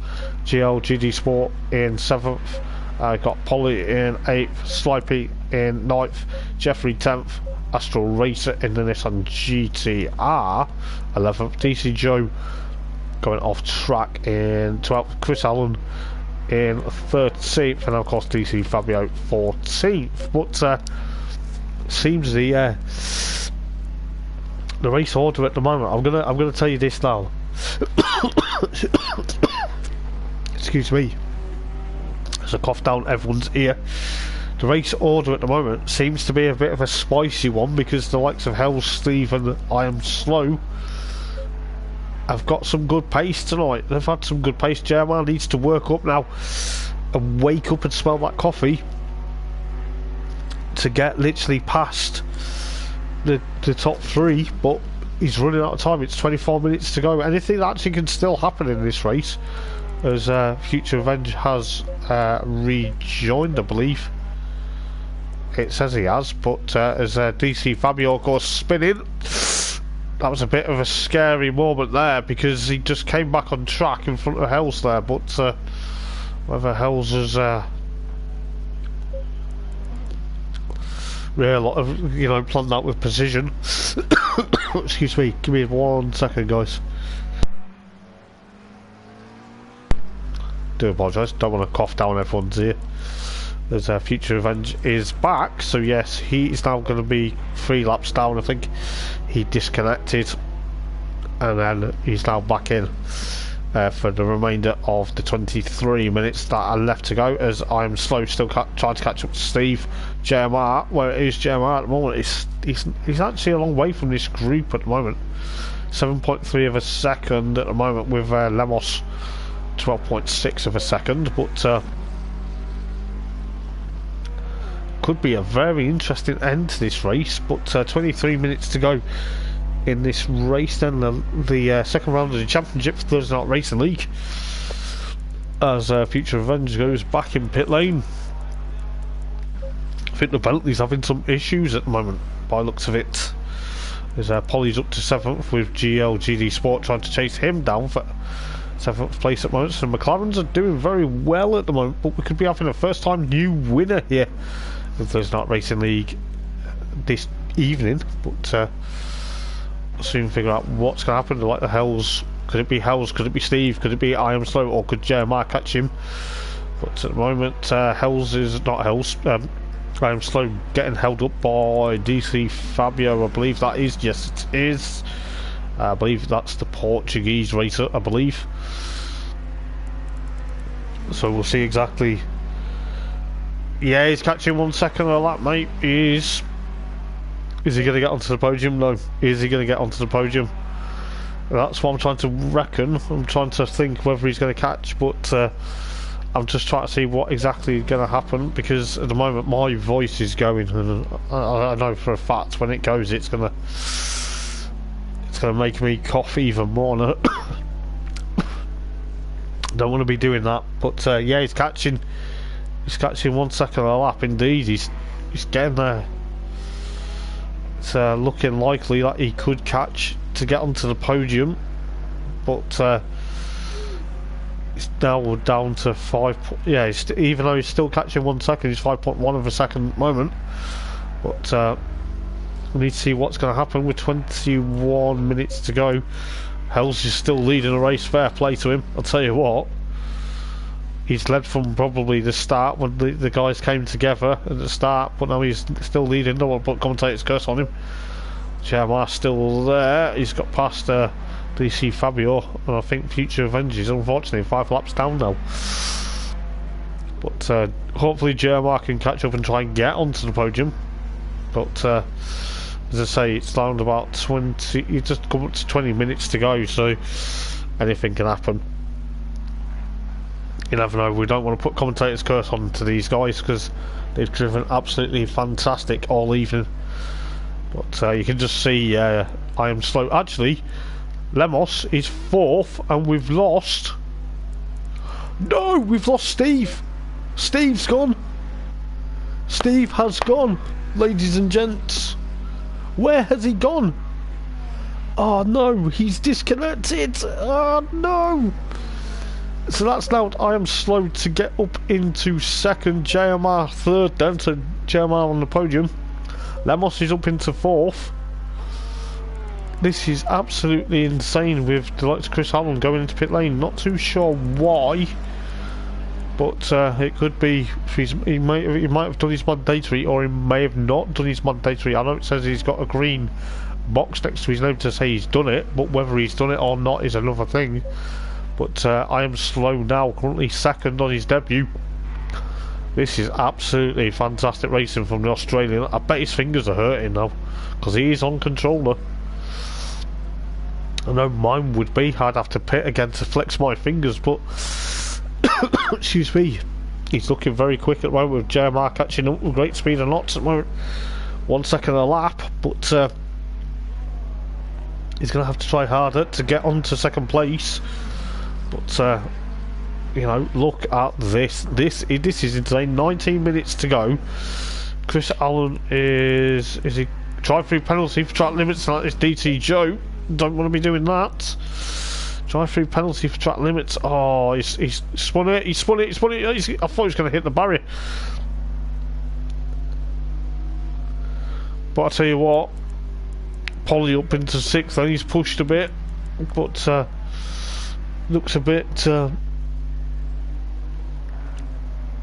GLGD Sport in seventh. Got Polly in eighth. Slipey in 9th, Jeffrey 10th, Astral Racer in the Nissan GTR 11th, DC Joe going off track in 12th, Chris Allen in 13th, and of course DC Fabio 14th. But seems the race order at the moment, I'm gonna tell you this now. Excuse me, there's a cough down everyone's ear. The race order at the moment seems to be a bit of a spicy one, because the likes of Hell, Steve and I Am Slow have got some good pace tonight. They've had some good pace. Jeremiah needs to work up now and wake up and smell that coffee to get literally past the top 3, but he's running out of time. It's 24 minutes to go. Anything actually can still happen in this race, as Future Revenge has rejoined, I believe. It says he has, but as DC Fabio, of course, spinning, that was a bit of a scary moment there, because he just came back on track in front of Hells there, but whether Hells has really planned that with precision. Excuse me, give me 1 second, guys. Do apologise, don't want to cough down everyone's ear. As Future Revenge is back, so yes, he is now going to be 3 laps down. I think he disconnected, and then he's now back in for the remainder of the 23 minutes that are left to go, as I Am Slow still trying to catch up to Steve. Jeremiah, where it is Jeremiah at the moment, he's actually a long way from this group at the moment. 7.3 of a second at the moment, with Lemos 12.6 of a second, but could be a very interesting end to this race. But 23 minutes to go in this race, then the second round of the championship for Thursday Night Racing League, as Future Revenge goes back in pit lane. I think the Bentley's having some issues at the moment, by looks of it. As Polly's up to 7th, with GD Sport trying to chase him down for 7th place at the moment. So McLaren's are doing very well at the moment, but we could be having a first time new winner here in Thursday Night Racing League this evening. But soon figure out what's going to happen. Like the Hells, could it be Hells, could it be Steve, could it be I Am Slow, or could Jeremiah catch him? But at the moment, Hells is not Hells. I Am Slow getting held up by DC Fabio, I believe that is. Yes, it is. I believe that's the Portuguese racer, I believe. So we'll see exactly. Yeah, he's catching 1 second of that, mate. He is. Is he going to get onto the podium? No. Is he going to get onto the podium? That's what I'm trying to reckon. I'm trying to think whether he's going to catch, but I'm just trying to see what exactly is going to happen, because at the moment my voice is going, and I know for a fact when it goes it's going to make me cough even more. Don't want to be doing that, but yeah, he's catching 1 second a lap. Indeed, he's getting there. It's looking likely that he could catch to get onto the podium, but it's now down to 5. Yeah, even though he's still catching 1 second, he's 5.1 of a second at the moment. But we need to see what's going to happen with 21 minutes to go. Hells is still leading the race. Fair play to him. I'll tell you what, he's led from probably the start when the guys came together at the start, but now he's still leading. Don't want to put commentator's curse on him. Jeremiah's still there. He's got past DC Fabio, and I think Future Revenge is unfortunately 5 laps down now. But hopefully Jeremiah can catch up and try and get onto the podium. But as I say, it's down about 20. You just come up to 20 minutes to go, so anything can happen. You never know. We don't want to put commentator's curse on to these guys, because they've driven absolutely fantastic all evening. But you can just see I Am Slow. Actually, Lemos is 4th, and we've lost. No, we've lost Steve. Steve's gone. Steve has gone, ladies and gents. Where has he gone? Oh no, he's disconnected. Oh no. So that's now I Am Slow to get up into 2nd, JMR 3rd then. So JMR on the podium. Lemos is up into 4th. This is absolutely insane with the likes of Chris Allen going into pit lane. Not too sure why, but it could be he might have done his mandatory, or he may have not done his mandatory. I know it says he's got a green box next to his name to say he's done it, but whether he's done it or not is another thing. But I am slow now, currently 2nd on his debut. This is absolutely fantastic racing from the Australian. I bet his fingers are hurting now, because he is on controller. I know mine would be. I'd have to pit again to flex my fingers, but excuse me, he's looking very quick at the moment with JMR catching up with great speed and lots at the moment. 1 second a lap, but he's going to have to try harder to get on to 2nd place. But you know, look at this. This is insane. 19 minutes to go. Chris Allen is he drive-through penalty for track limits like this? DT Joe. Don't want to be doing that. Drive-through penalty for track limits. Oh, he's spun it. He spun it. I thought he was going to hit the barrier. But I tell you what, Polly up into 6th. Then he's pushed a bit, but looks a bit.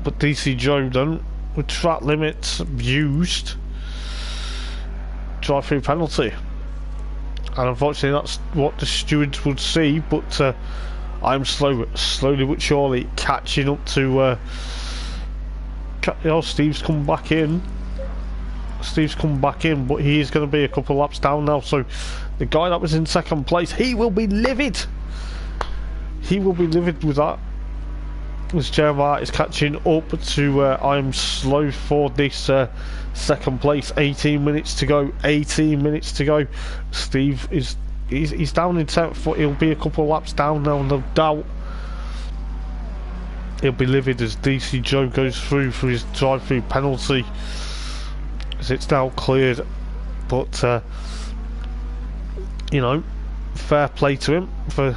But DC Joe done with track limits used. Drive-through penalty. And unfortunately that's what the stewards would see, but I'm slowly but surely catching up to Steve's come back in. But he is going to be a couple of laps down now, so the guy that was in 2nd place, he will be livid. He will be livid with that. As JMR is catching up to I'm slow for this 2nd place. 18 minutes to go. 18 minutes to go. Steve is he's down in 10th, but he'll be a couple of laps down now, no doubt. He'll be livid as DC Joe goes through for his drive-through penalty, as it's now cleared. But you know, fair play to him for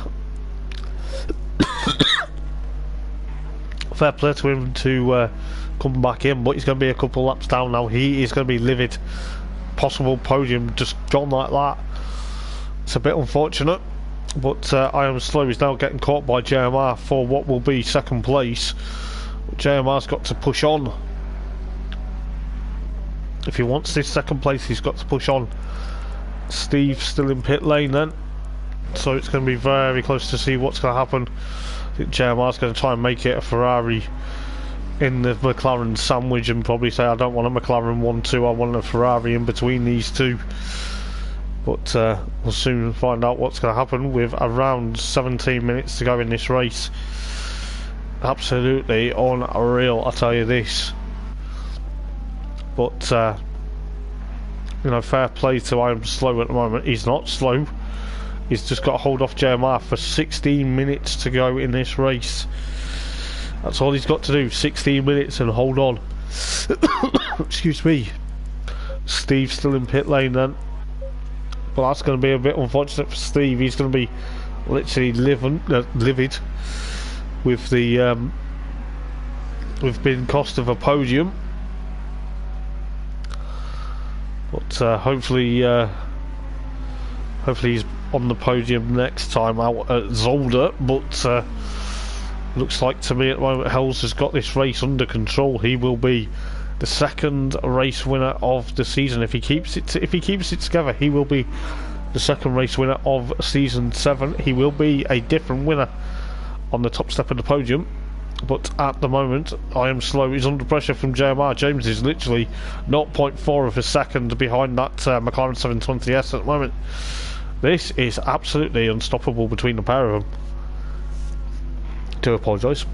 fair play to him to come back in, but he's going to be a couple laps down now. He is going to be livid. Possible podium just gone like that. It's a bit unfortunate, but I am slow. He's now getting caught by JMR for what will be 2nd place. JMR's got to push on. If he wants this 2nd place, he's got to push on. Steve's still in pit lane then, so it's going to be very close to see what's going to happen. I think JMR's going to try and make it a Ferrari in the McLaren sandwich and probably say, I don't want a McLaren 1-2, I want a Ferrari in between these two. But we'll soon find out what's going to happen with around 17 minutes to go in this race. Absolutely unreal, I tell you this. But you know, fair play to I'm slow at the moment. He's not slow. He's just got to hold off JMR for 16 minutes to go in this race. That's all he's got to do, 16 minutes and hold on. Excuse me. Steve's still in pit lane then. But that's going to be a bit unfortunate for Steve. He's going to be literally livid with the with being cost of a podium. But hopefully he's on the podium next time out at Zolder. But looks like to me at the moment Hells has got this race under control. He will be the 2nd race winner of the season if he keeps it together. He will be the 2nd race winner of season 7. He will be a different winner on the top step of the podium. But at the moment, I am slow. He's under pressure from JMR. James is literally 0.4 of a second behind that McLaren 720S at the moment. This is absolutely unstoppable between the pair of them. Do apologise.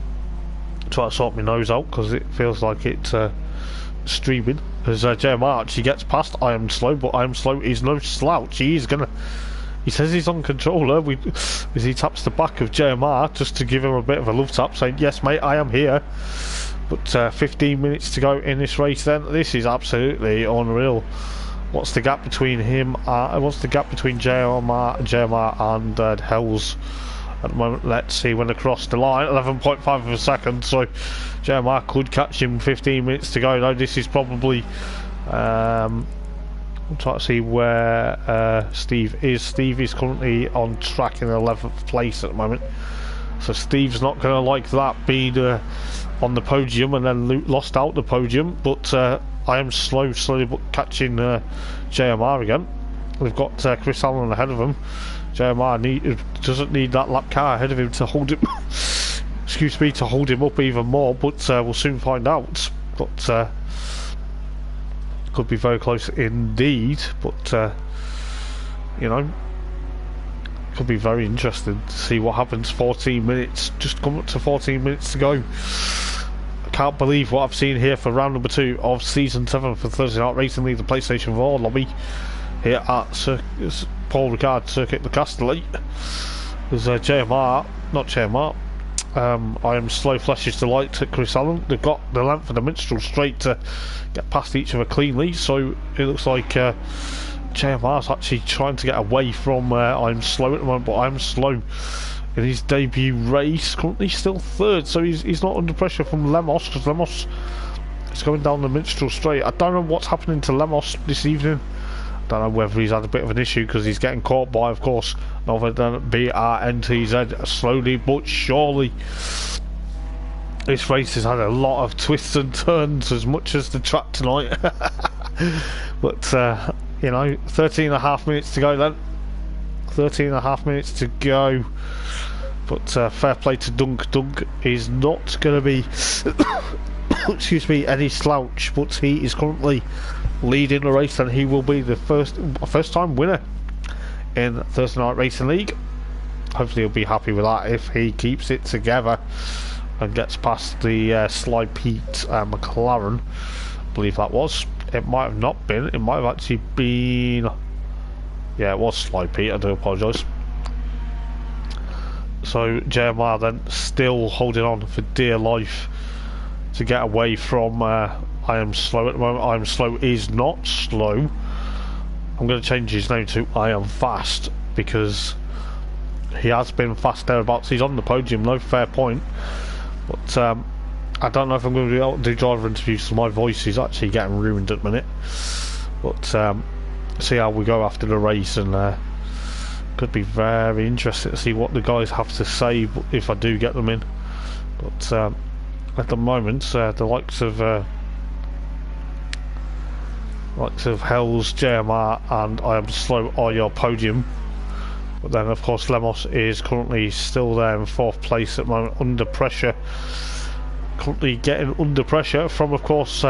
Try to sort my nose out because it feels like it's streaming. As JMR actually gets past I am slow, but I am slow is no slouch. He says he's on controller as he taps the back of JMR just to give him a bit of a love tap, saying, yes mate, I am here. But 15 minutes to go in this race then. This is absolutely unreal. What's the gap between him? What's the gap between JMR and Hells? at the moment. Let's see when they cross the line. 11.5 of a second, so JMR could catch him. 15 minutes to go. No, this is probably I'm trying to see where Steve is. Steve is currently on track in 11th place at the moment, so Steve's not going to like that, being on the podium and then lost out the podium. But I am slowly but catching JMR again. We've got Chris Allen ahead of him. JMR doesn't need that lap car ahead of him to hold him excuse me, to hold him up even more, but we'll soon find out. But could be very close indeed, but you know, could be very interesting to see what happens. 14 minutes, just come up to 14 minutes to go. I can't believe what I've seen here for round number 2 of season 7 for Thursday Night Racing League, the PlayStation 4 lobby here at Paul Ricard Circuit the Castellet. There's JMR, not JMR, I am slow flashes to light at Chris Allen. They've got the length of the minstrel straight to get past each other cleanly, so it looks like JMR's actually trying to get away from I'm slow at the moment, but I'm slow in his debut race, currently still 3rd, so he's not under pressure from Lemos, because Lemos is going down the minstrel straight. I don't know what's happening to Lemos this evening. I don't know whether he's had a bit of an issue, because he's getting caught by, of course, other than BRNTZ. Slowly but surely, this race has had a lot of twists and turns, as much as the track tonight. But you know, 13.5 minutes to go then. 13.5 minutes to go. But fair play to Dunk. Dunk is not going to be excuse me, any slouch, but he is currently leading the race, and he will be the first time winner in Thursday Night Racing League. Hopefully he'll be happy with that if he keeps it together and gets past the Sly Pete McLaren, I believe that was. It might have not been, it might have actually been, yeah, it was Sly Pete, I do apologise. So JMR then still holding on for dear life to get away from I am slow at the moment. I am slow is not slow. I'm going to change his name to I am fast, because he has been fast thereabouts. He's on the podium, no, fair point. But I don't know if I'm going to be able to do driver interviews, so my voice is actually getting ruined at the minute. But see how we go after the race, and could be very interesting to see what the guys have to say if I do get them in. But at the moment, the likes of Hells, JMR and I am slow are your podium. But then of course Lemos is currently still there in 4th place at the moment, under pressure. Currently getting under pressure from, of course,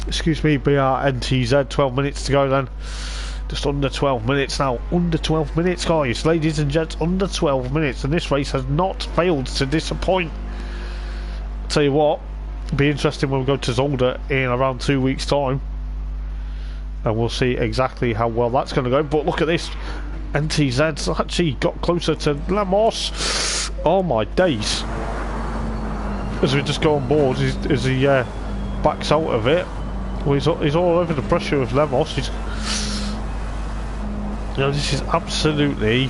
excuse me, BRNTZ. 12 minutes to go then. Just under 12 minutes now. Under 12 minutes, guys, ladies and gents, under 12 minutes, and this race has not failed to disappoint. Tell you what, it'll be interesting when we go to Zolder in around 2 weeks' time, and we'll see exactly how well that's going to go. But look at this, NTZ's actually got closer to Lemos. Oh my days! As we just go on board, as he backs out of it, well, he's all over the pressure of Lemos. You know, this is absolutely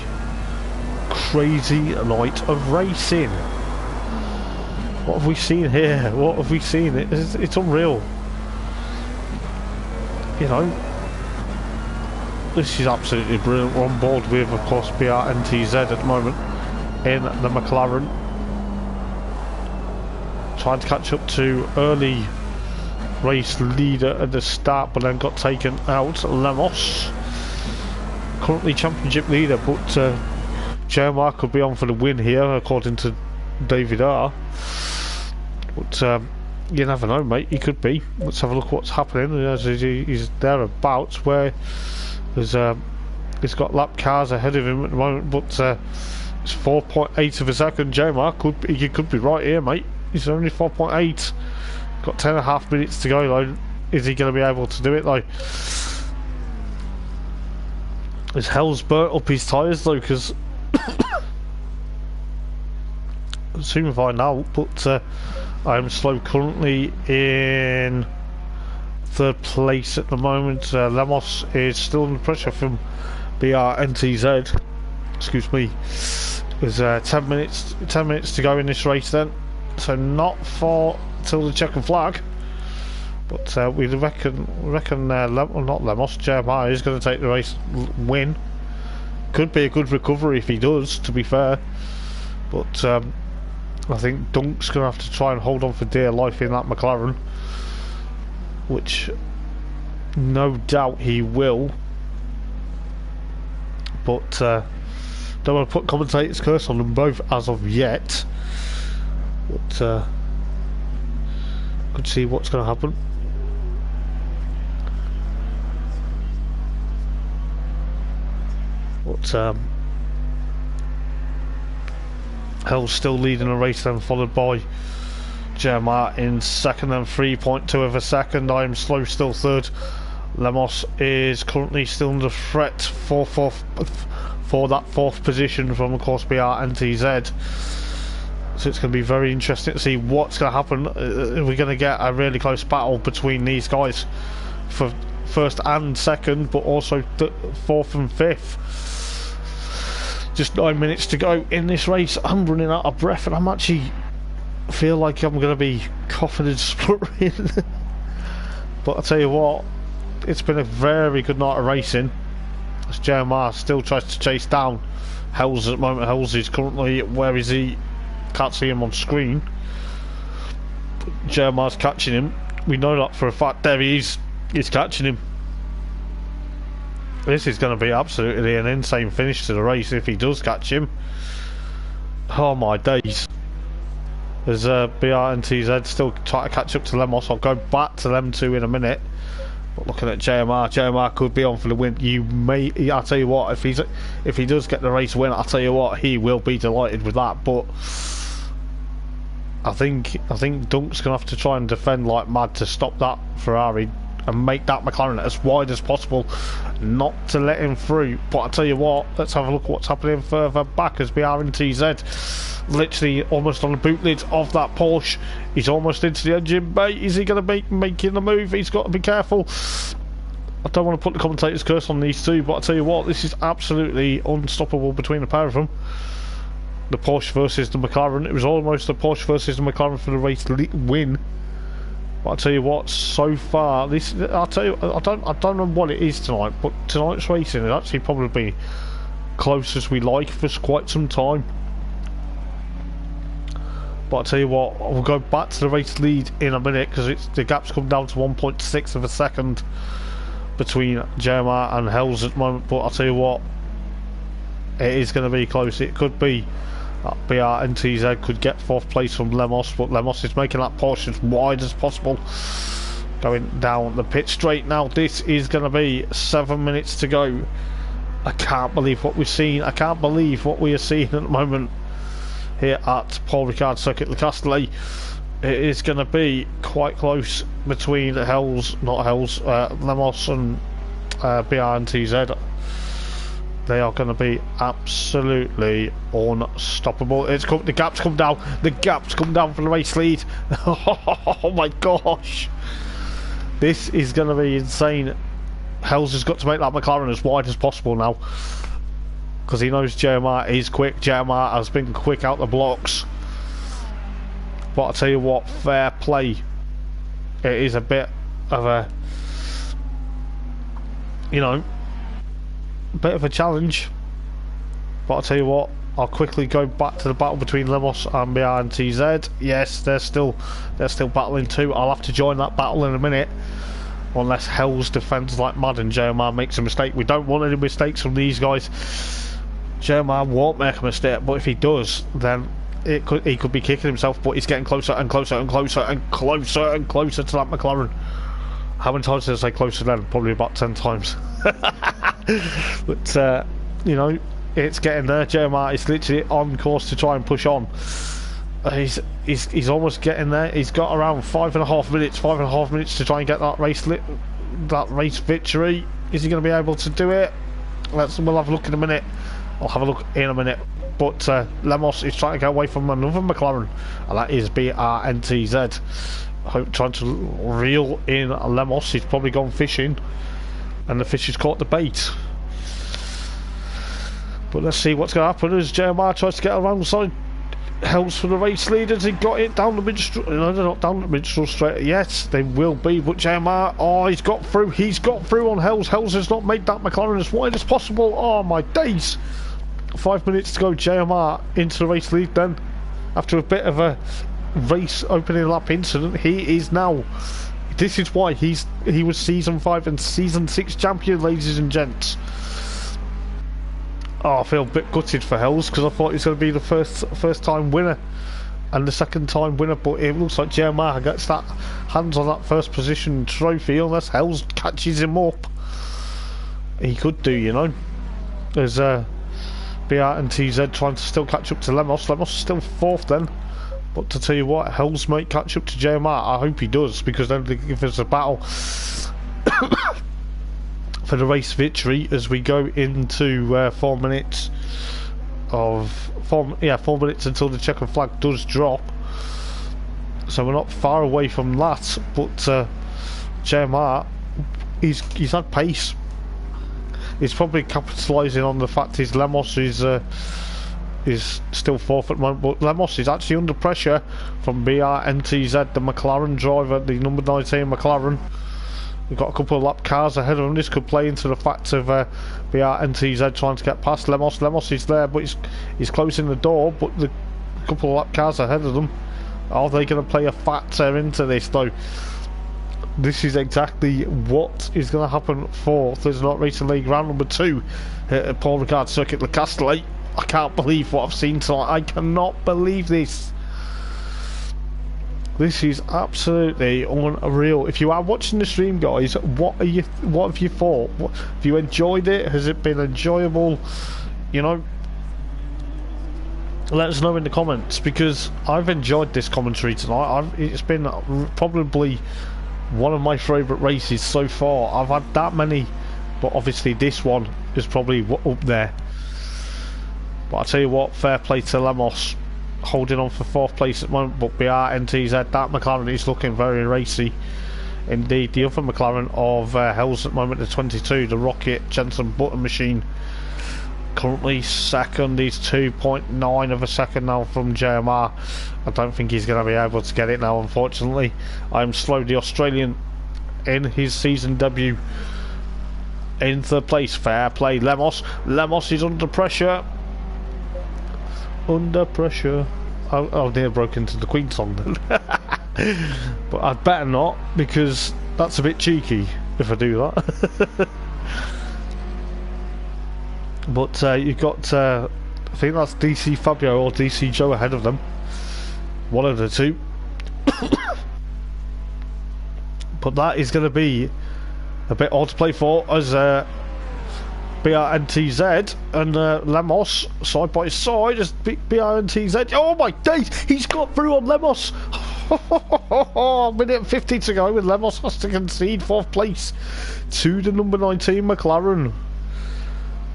crazy night of racing. What have we seen here? What have we seen? It's unreal. You know, this is absolutely brilliant. We're on board with, of course, BRNTZ at the moment in the McLaren, trying to catch up to early race leader at the start, but then got taken out. Lemos, currently championship leader, but JMR could be on for the win here, according to David R. But you never know, mate, he could be. Let's have a look what's happening. As he's thereabouts, where there's he's got lap cars ahead of him at the moment, but it's 4.8 of a second. JMR he could be right here, mate. He's only 4.8. Got 10.5 minutes to go though. Is he going to be able to do it though? His Hell's burnt up his tyres though, because soon find out. But I'm slow, currently in 3rd place at the moment. Lemos is still under pressure from BRNTZ. excuse me. There's 10 minutes to go in this race then, so not far till the checkered flag. But we reckon not Lemos, Jeremiah is going to take the race win. Could be a good recovery if he does, to be fair. But I think Dunk's going to have to try and hold on for dear life in that McLaren, which no doubt he will. But don't want to put commentator's curse on them both as of yet. But could see what's going to happen. But Hell's still leading the race then, followed by Jeremiah in second and 3.2 of a second. I am slow still third. Lemos is currently still under threat for that fourth position from, of course, BR and TZ. So it's going to be very interesting to see what's going to happen. We're going to get a really close battle between these guys for first and second, but also fourth and fifth. Just 9 minutes to go in this race. I'm running out of breath and I'm actually feel like I'm going to be coughing and spluttering. But I'll tell you what, it's been a very good night of racing, as Jeremiah still tries to chase down Hells at the moment. Hells is currently, where is he? Can't see him on screen. But Jeremiah's catching him. We know that for a fact. There he is. He's catching him. This is going to be absolutely an insane finish to the race if he does catch him. Oh my days. There's BR and TZ still trying to catch up to Lemos. I'll go back to them two in a minute. But looking at JMR could be on for the win. I'll tell you what, if he does get the race win, I'll tell you what, he will be delighted with that. But I think Dunk's gonna have to try and defend like mad to stop that Ferrari and make that McLaren as wide as possible, not to let him through. But I tell you what, let's have a look at what's happening further back, as BR and TZ literally almost on the boot lid of that Porsche. He's almost into the engine bay. Is he going to be making the move? He's got to be careful. I don't want to put the commentator's curse on these two, but I tell you what, this is absolutely unstoppable between the pair of them. The Porsche versus the McLaren. It was almost the Porsche versus the McLaren for the race win. But I tell you what, so far this, I don't know what it is tonight, but tonight's racing is actually probably close as we like for quite some time. But I'll tell you what, we'll go back to the race lead in a minute, because the gap's come down to 1.6 of a second between Jeremiah and Hells at the moment. But I'll tell you what, it is going to be close. It could be that BR and TZ could get fourth place from Lemos, but Lemos is making that Porsche as wide as possible. Going down the pit straight now. This is going to be 7 minutes to go. I can't believe what we've seen. I can't believe what we are seeing at the moment here at Paul Ricard Circuit Le Castellet. It is going to be quite close between Lemos and BR and TZ. They are going to be absolutely unstoppable. The gap's come down. The gap's come down for the race lead. Oh my gosh. This is going to be insane. Hells has got to make that McLaren as wide as possible now, because he knows Jeremiah is quick. Jeremiah has been quick out the blocks. But I'll tell you what, fair play. It is a bit of a, bit of a challenge. But I'll tell you what, I'll quickly go back to the battle between Lemos and BR and TZ. Yes, they're still battling too. I'll have to join that battle in a minute, unless Hells defends like mad and Jeremiah makes a mistake. We don't want any mistakes from these guys. Jeremiah won't make a mistake, but if he does, then he could be kicking himself. But he's getting closer and closer and closer and closer and closer to that McLaren. How many times did I say closer then? Probably about 10 times. But it's getting there. Jeremiah is literally on course to try and push on. He's almost getting there. He's got around 5.5 minutes to try and get that race victory. Is he going to be able to do it? We'll have a look in a minute. I'll have a look in a minute. But Lemos is trying to get away from another McLaren, and that is BR and TZ. Trying to reel in Lemos. He's probably gone fishing, and the fish has caught the bait. But let's see what's going to happen as JMR tries to get alongside Hells for the race leaders. He got it down the minstrel. No, they're not down the minstrel straight. Yes, they will be. But JMR, oh, he's got through. He's got through on Hells. Hells has not made that McLaren as wide as possible. Oh my days! 5 minutes to go. JMR into the race lead then. After a bit of a race opening lap incident, he is now. This is why he was season 5 and season 6 champion, ladies and gents. Oh, I feel a bit gutted for Hells because I thought he was going to be the first time winner and the second time winner, but it looks like JMR gets that hands on that first position trophy unless Hells catches him up. He could do, you know. There's BR and TZ trying to still catch up to Lemos. Lemos is still 4th then. But to tell you what, Hells might catch up to JMR. I hope he does, because then they give us a battle for the race victory as we go into 4 minutes of 4 minutes until the checkered flag does drop. So we're not far away from that, but JMR, he's had pace. He's probably capitalising on the fact his Lemos is still 4th at the moment, but Lemos is actually under pressure from BR-NTZ, the McLaren driver, the number 19 McLaren. We've got a couple of lap cars ahead of him. This could play into the fact of BR-NTZ trying to get past Lemos. Lemos is there, but he's closing the door, but the couple of lap cars ahead of them, are they going to play a factor into this though? This is exactly what is going to happen for Thursday Night Racing League round number 2 at Paul Ricard Circuit Le Castellet. I can't believe what I've seen tonight. I cannot believe this. This is absolutely unreal. If you are watching the stream, guys, what have you thought? Have you enjoyed it? Has it been enjoyable? You know, let us know in the comments, because I've enjoyed this commentary tonight. It's been probably one of my favourite races so far. I've had that many, but obviously this one is probably up there. But I'll tell you what, fair play to Lemos, holding on for 4th place at the moment. But BR-NTZ, that McLaren is looking very racy indeed. The other McLaren of Hells at the moment, the 22, the Rocket Jensen Button machine, currently 2nd. He's 2.9 of a second now from JMR. I don't think he's going to be able to get it now, unfortunately. I'm Slow, the Australian, in his season debut in 3rd place. Fair play, Lemos. Lemos is under pressure. Under pressure. Oh, near broke into the Queen song then. But I'd better not, because that's a bit cheeky if I do that. But you've got I think that's DC Fabio or DC Joe ahead of them, one of the two. But that is going to be a bit odd to play for, as BR-NTZ and Lemos side by side as BR-NTZ. Oh my days, he's got through on Lemos. Minute 50 to go, and Lemos has to concede 4th place to the number 19 McLaren.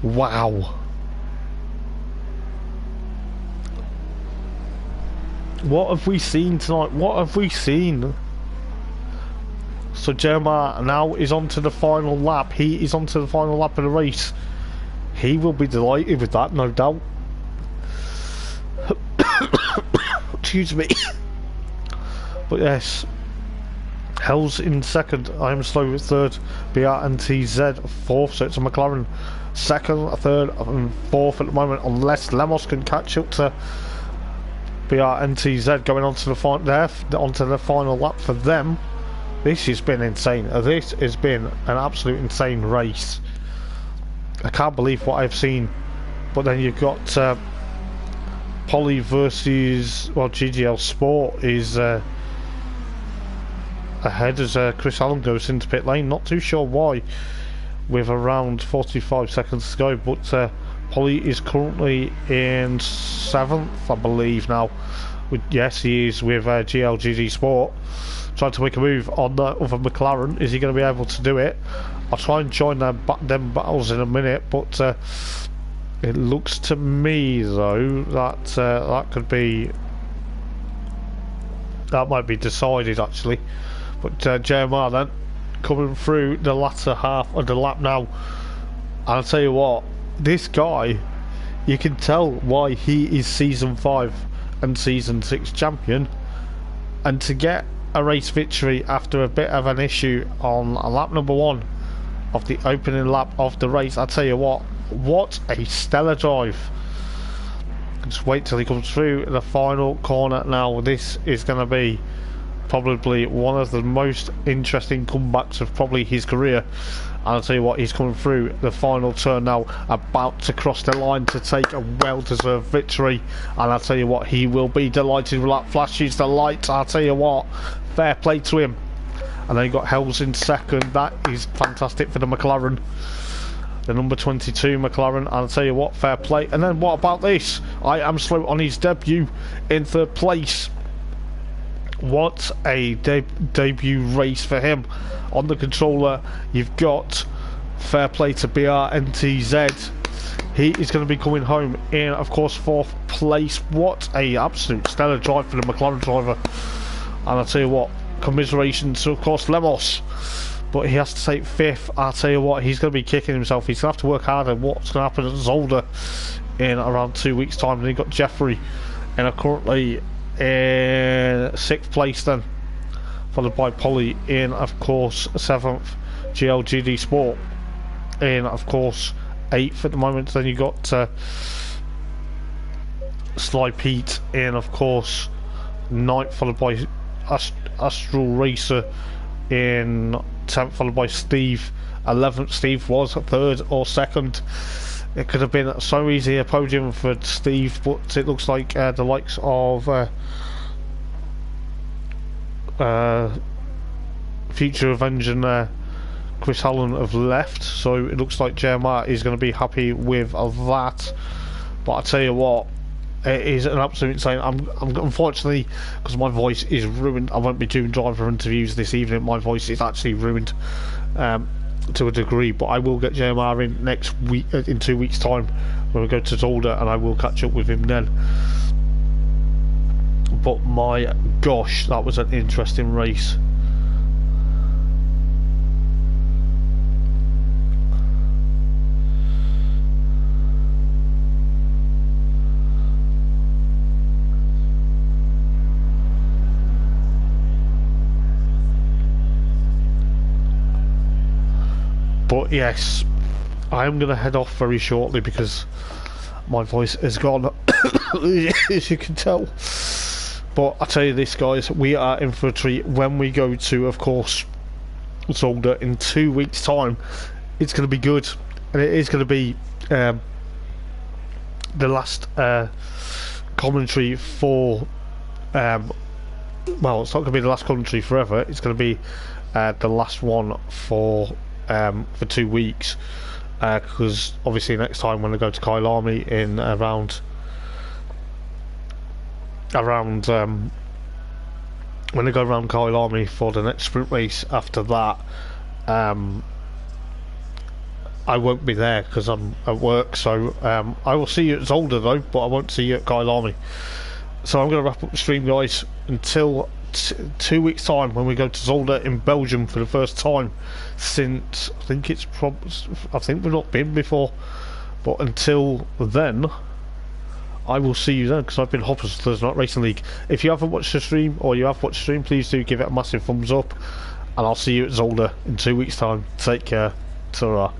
Wow. What have we seen tonight? What have we seen? So JMR now is on to the final lap. He is on to the final lap of the race. He will be delighted with that, no doubt. Excuse me. But yes, Hells in 2nd. I'm Slow at 3rd. BR-NTZ 4th. So it's a McLaren 2nd, 3rd, and 4th at the moment, unless Lemos can catch up to BR-NTZ going onto the final lap for them. This has been insane. This has been an absolute insane race. I can't believe what I've seen. But then you've got Poly versus, well, GGL Sport is ahead as Chris Allen goes into pit lane. Not too sure why, with around 45 seconds to go. But Poly is currently in 7th, I believe now. Yes, he is with GLGG Sport. Trying to make a move on the other McLaren. Is he going to be able to do it? I'll try and join them battles in a minute, but it looks to me though that that might be decided actually. But JMR then coming through the latter half of the lap now, and I'll tell you what, this guy, you can tell why he is Season 5 and Season 6 champion. And to get a race victory after a bit of an issue on lap number 1 of the opening lap of the race, I tell you what a stellar drive. Just wait till he comes through the final corner. Now this is going to be probably one of the most interesting comebacks of probably his career. And I'll tell you what, he's coming through the final turn now, about to cross the line to take a well-deserved victory. And I'll tell you what, he will be delighted with that. Flashes the lights. I'll tell you what, fair play to him. And then you got Hells in second. That is fantastic for the McLaren, the number 22 McLaren. I'll tell you what, fair play. And then what about this? I am slow on his debut in third place. What a debut race for him. On the controller, you've got fair play to BRNTZ. He is going to be coming home in, of course, 4th place. What a absolute stellar drive for the McLaren driver. And I'll tell you what, commiserations to, of course, Lemos. But he has to take 5th. I'll tell you what, he's going to be kicking himself. He's going to have to work harder. What's going to happen at Zolder in around 2 weeks' time? And you've got Jeffrey in currently in 6th place then, followed by Polly in, of course, 7th. GLGD Sport in, of course, 8th at the moment. Then you got Sly Pete in, of course, 9th, followed by Astral Racer in 10th, followed by Steve 11th. Steve was 3rd or 2nd. It could have been so easy a podium for Steve, but it looks like the likes of Future Avenger and Chris Holland have left, so it looks like JMR is going to be happy with that. But I tell you what, it is an absolute insane. I'm unfortunately, because my voice is ruined, I won't be doing driver interviews this evening. My voice is actually ruined to a degree, but I will get JMR in next week, in 2 weeks' time, when we go to Zolder, and I will catch up with him then. But my gosh, that was an interesting race. But yes, I'm going to head off very shortly because my voice is gone, as you can tell. But I tell you this, guys, we are in for a treat when we go to, of course, Zolder in 2 weeks' time. It's going to be good, and it is going to be the last commentary for. Well, it's not going to be the last commentary forever. It's going to be the last one for 2 weeks, because obviously next time when I go to Kyle Army in around when I go around Kyle Army for the next sprint race after that, I won't be there because I'm at work. So I will see you at Zolder though, but I won't see you at Kyle Army. So I'm going to wrap up the stream, guys, until 2 weeks' time when we go to Zolder in Belgium for the first time since I think we've not been before. But until then, I will see you then, because I've been hoppers to the Not Racing League. If you haven't watched the stream, or you have watched the stream, please do give it a massive thumbs up, and I'll see you at Zolder in 2 weeks' time. Take care. Ta-ra.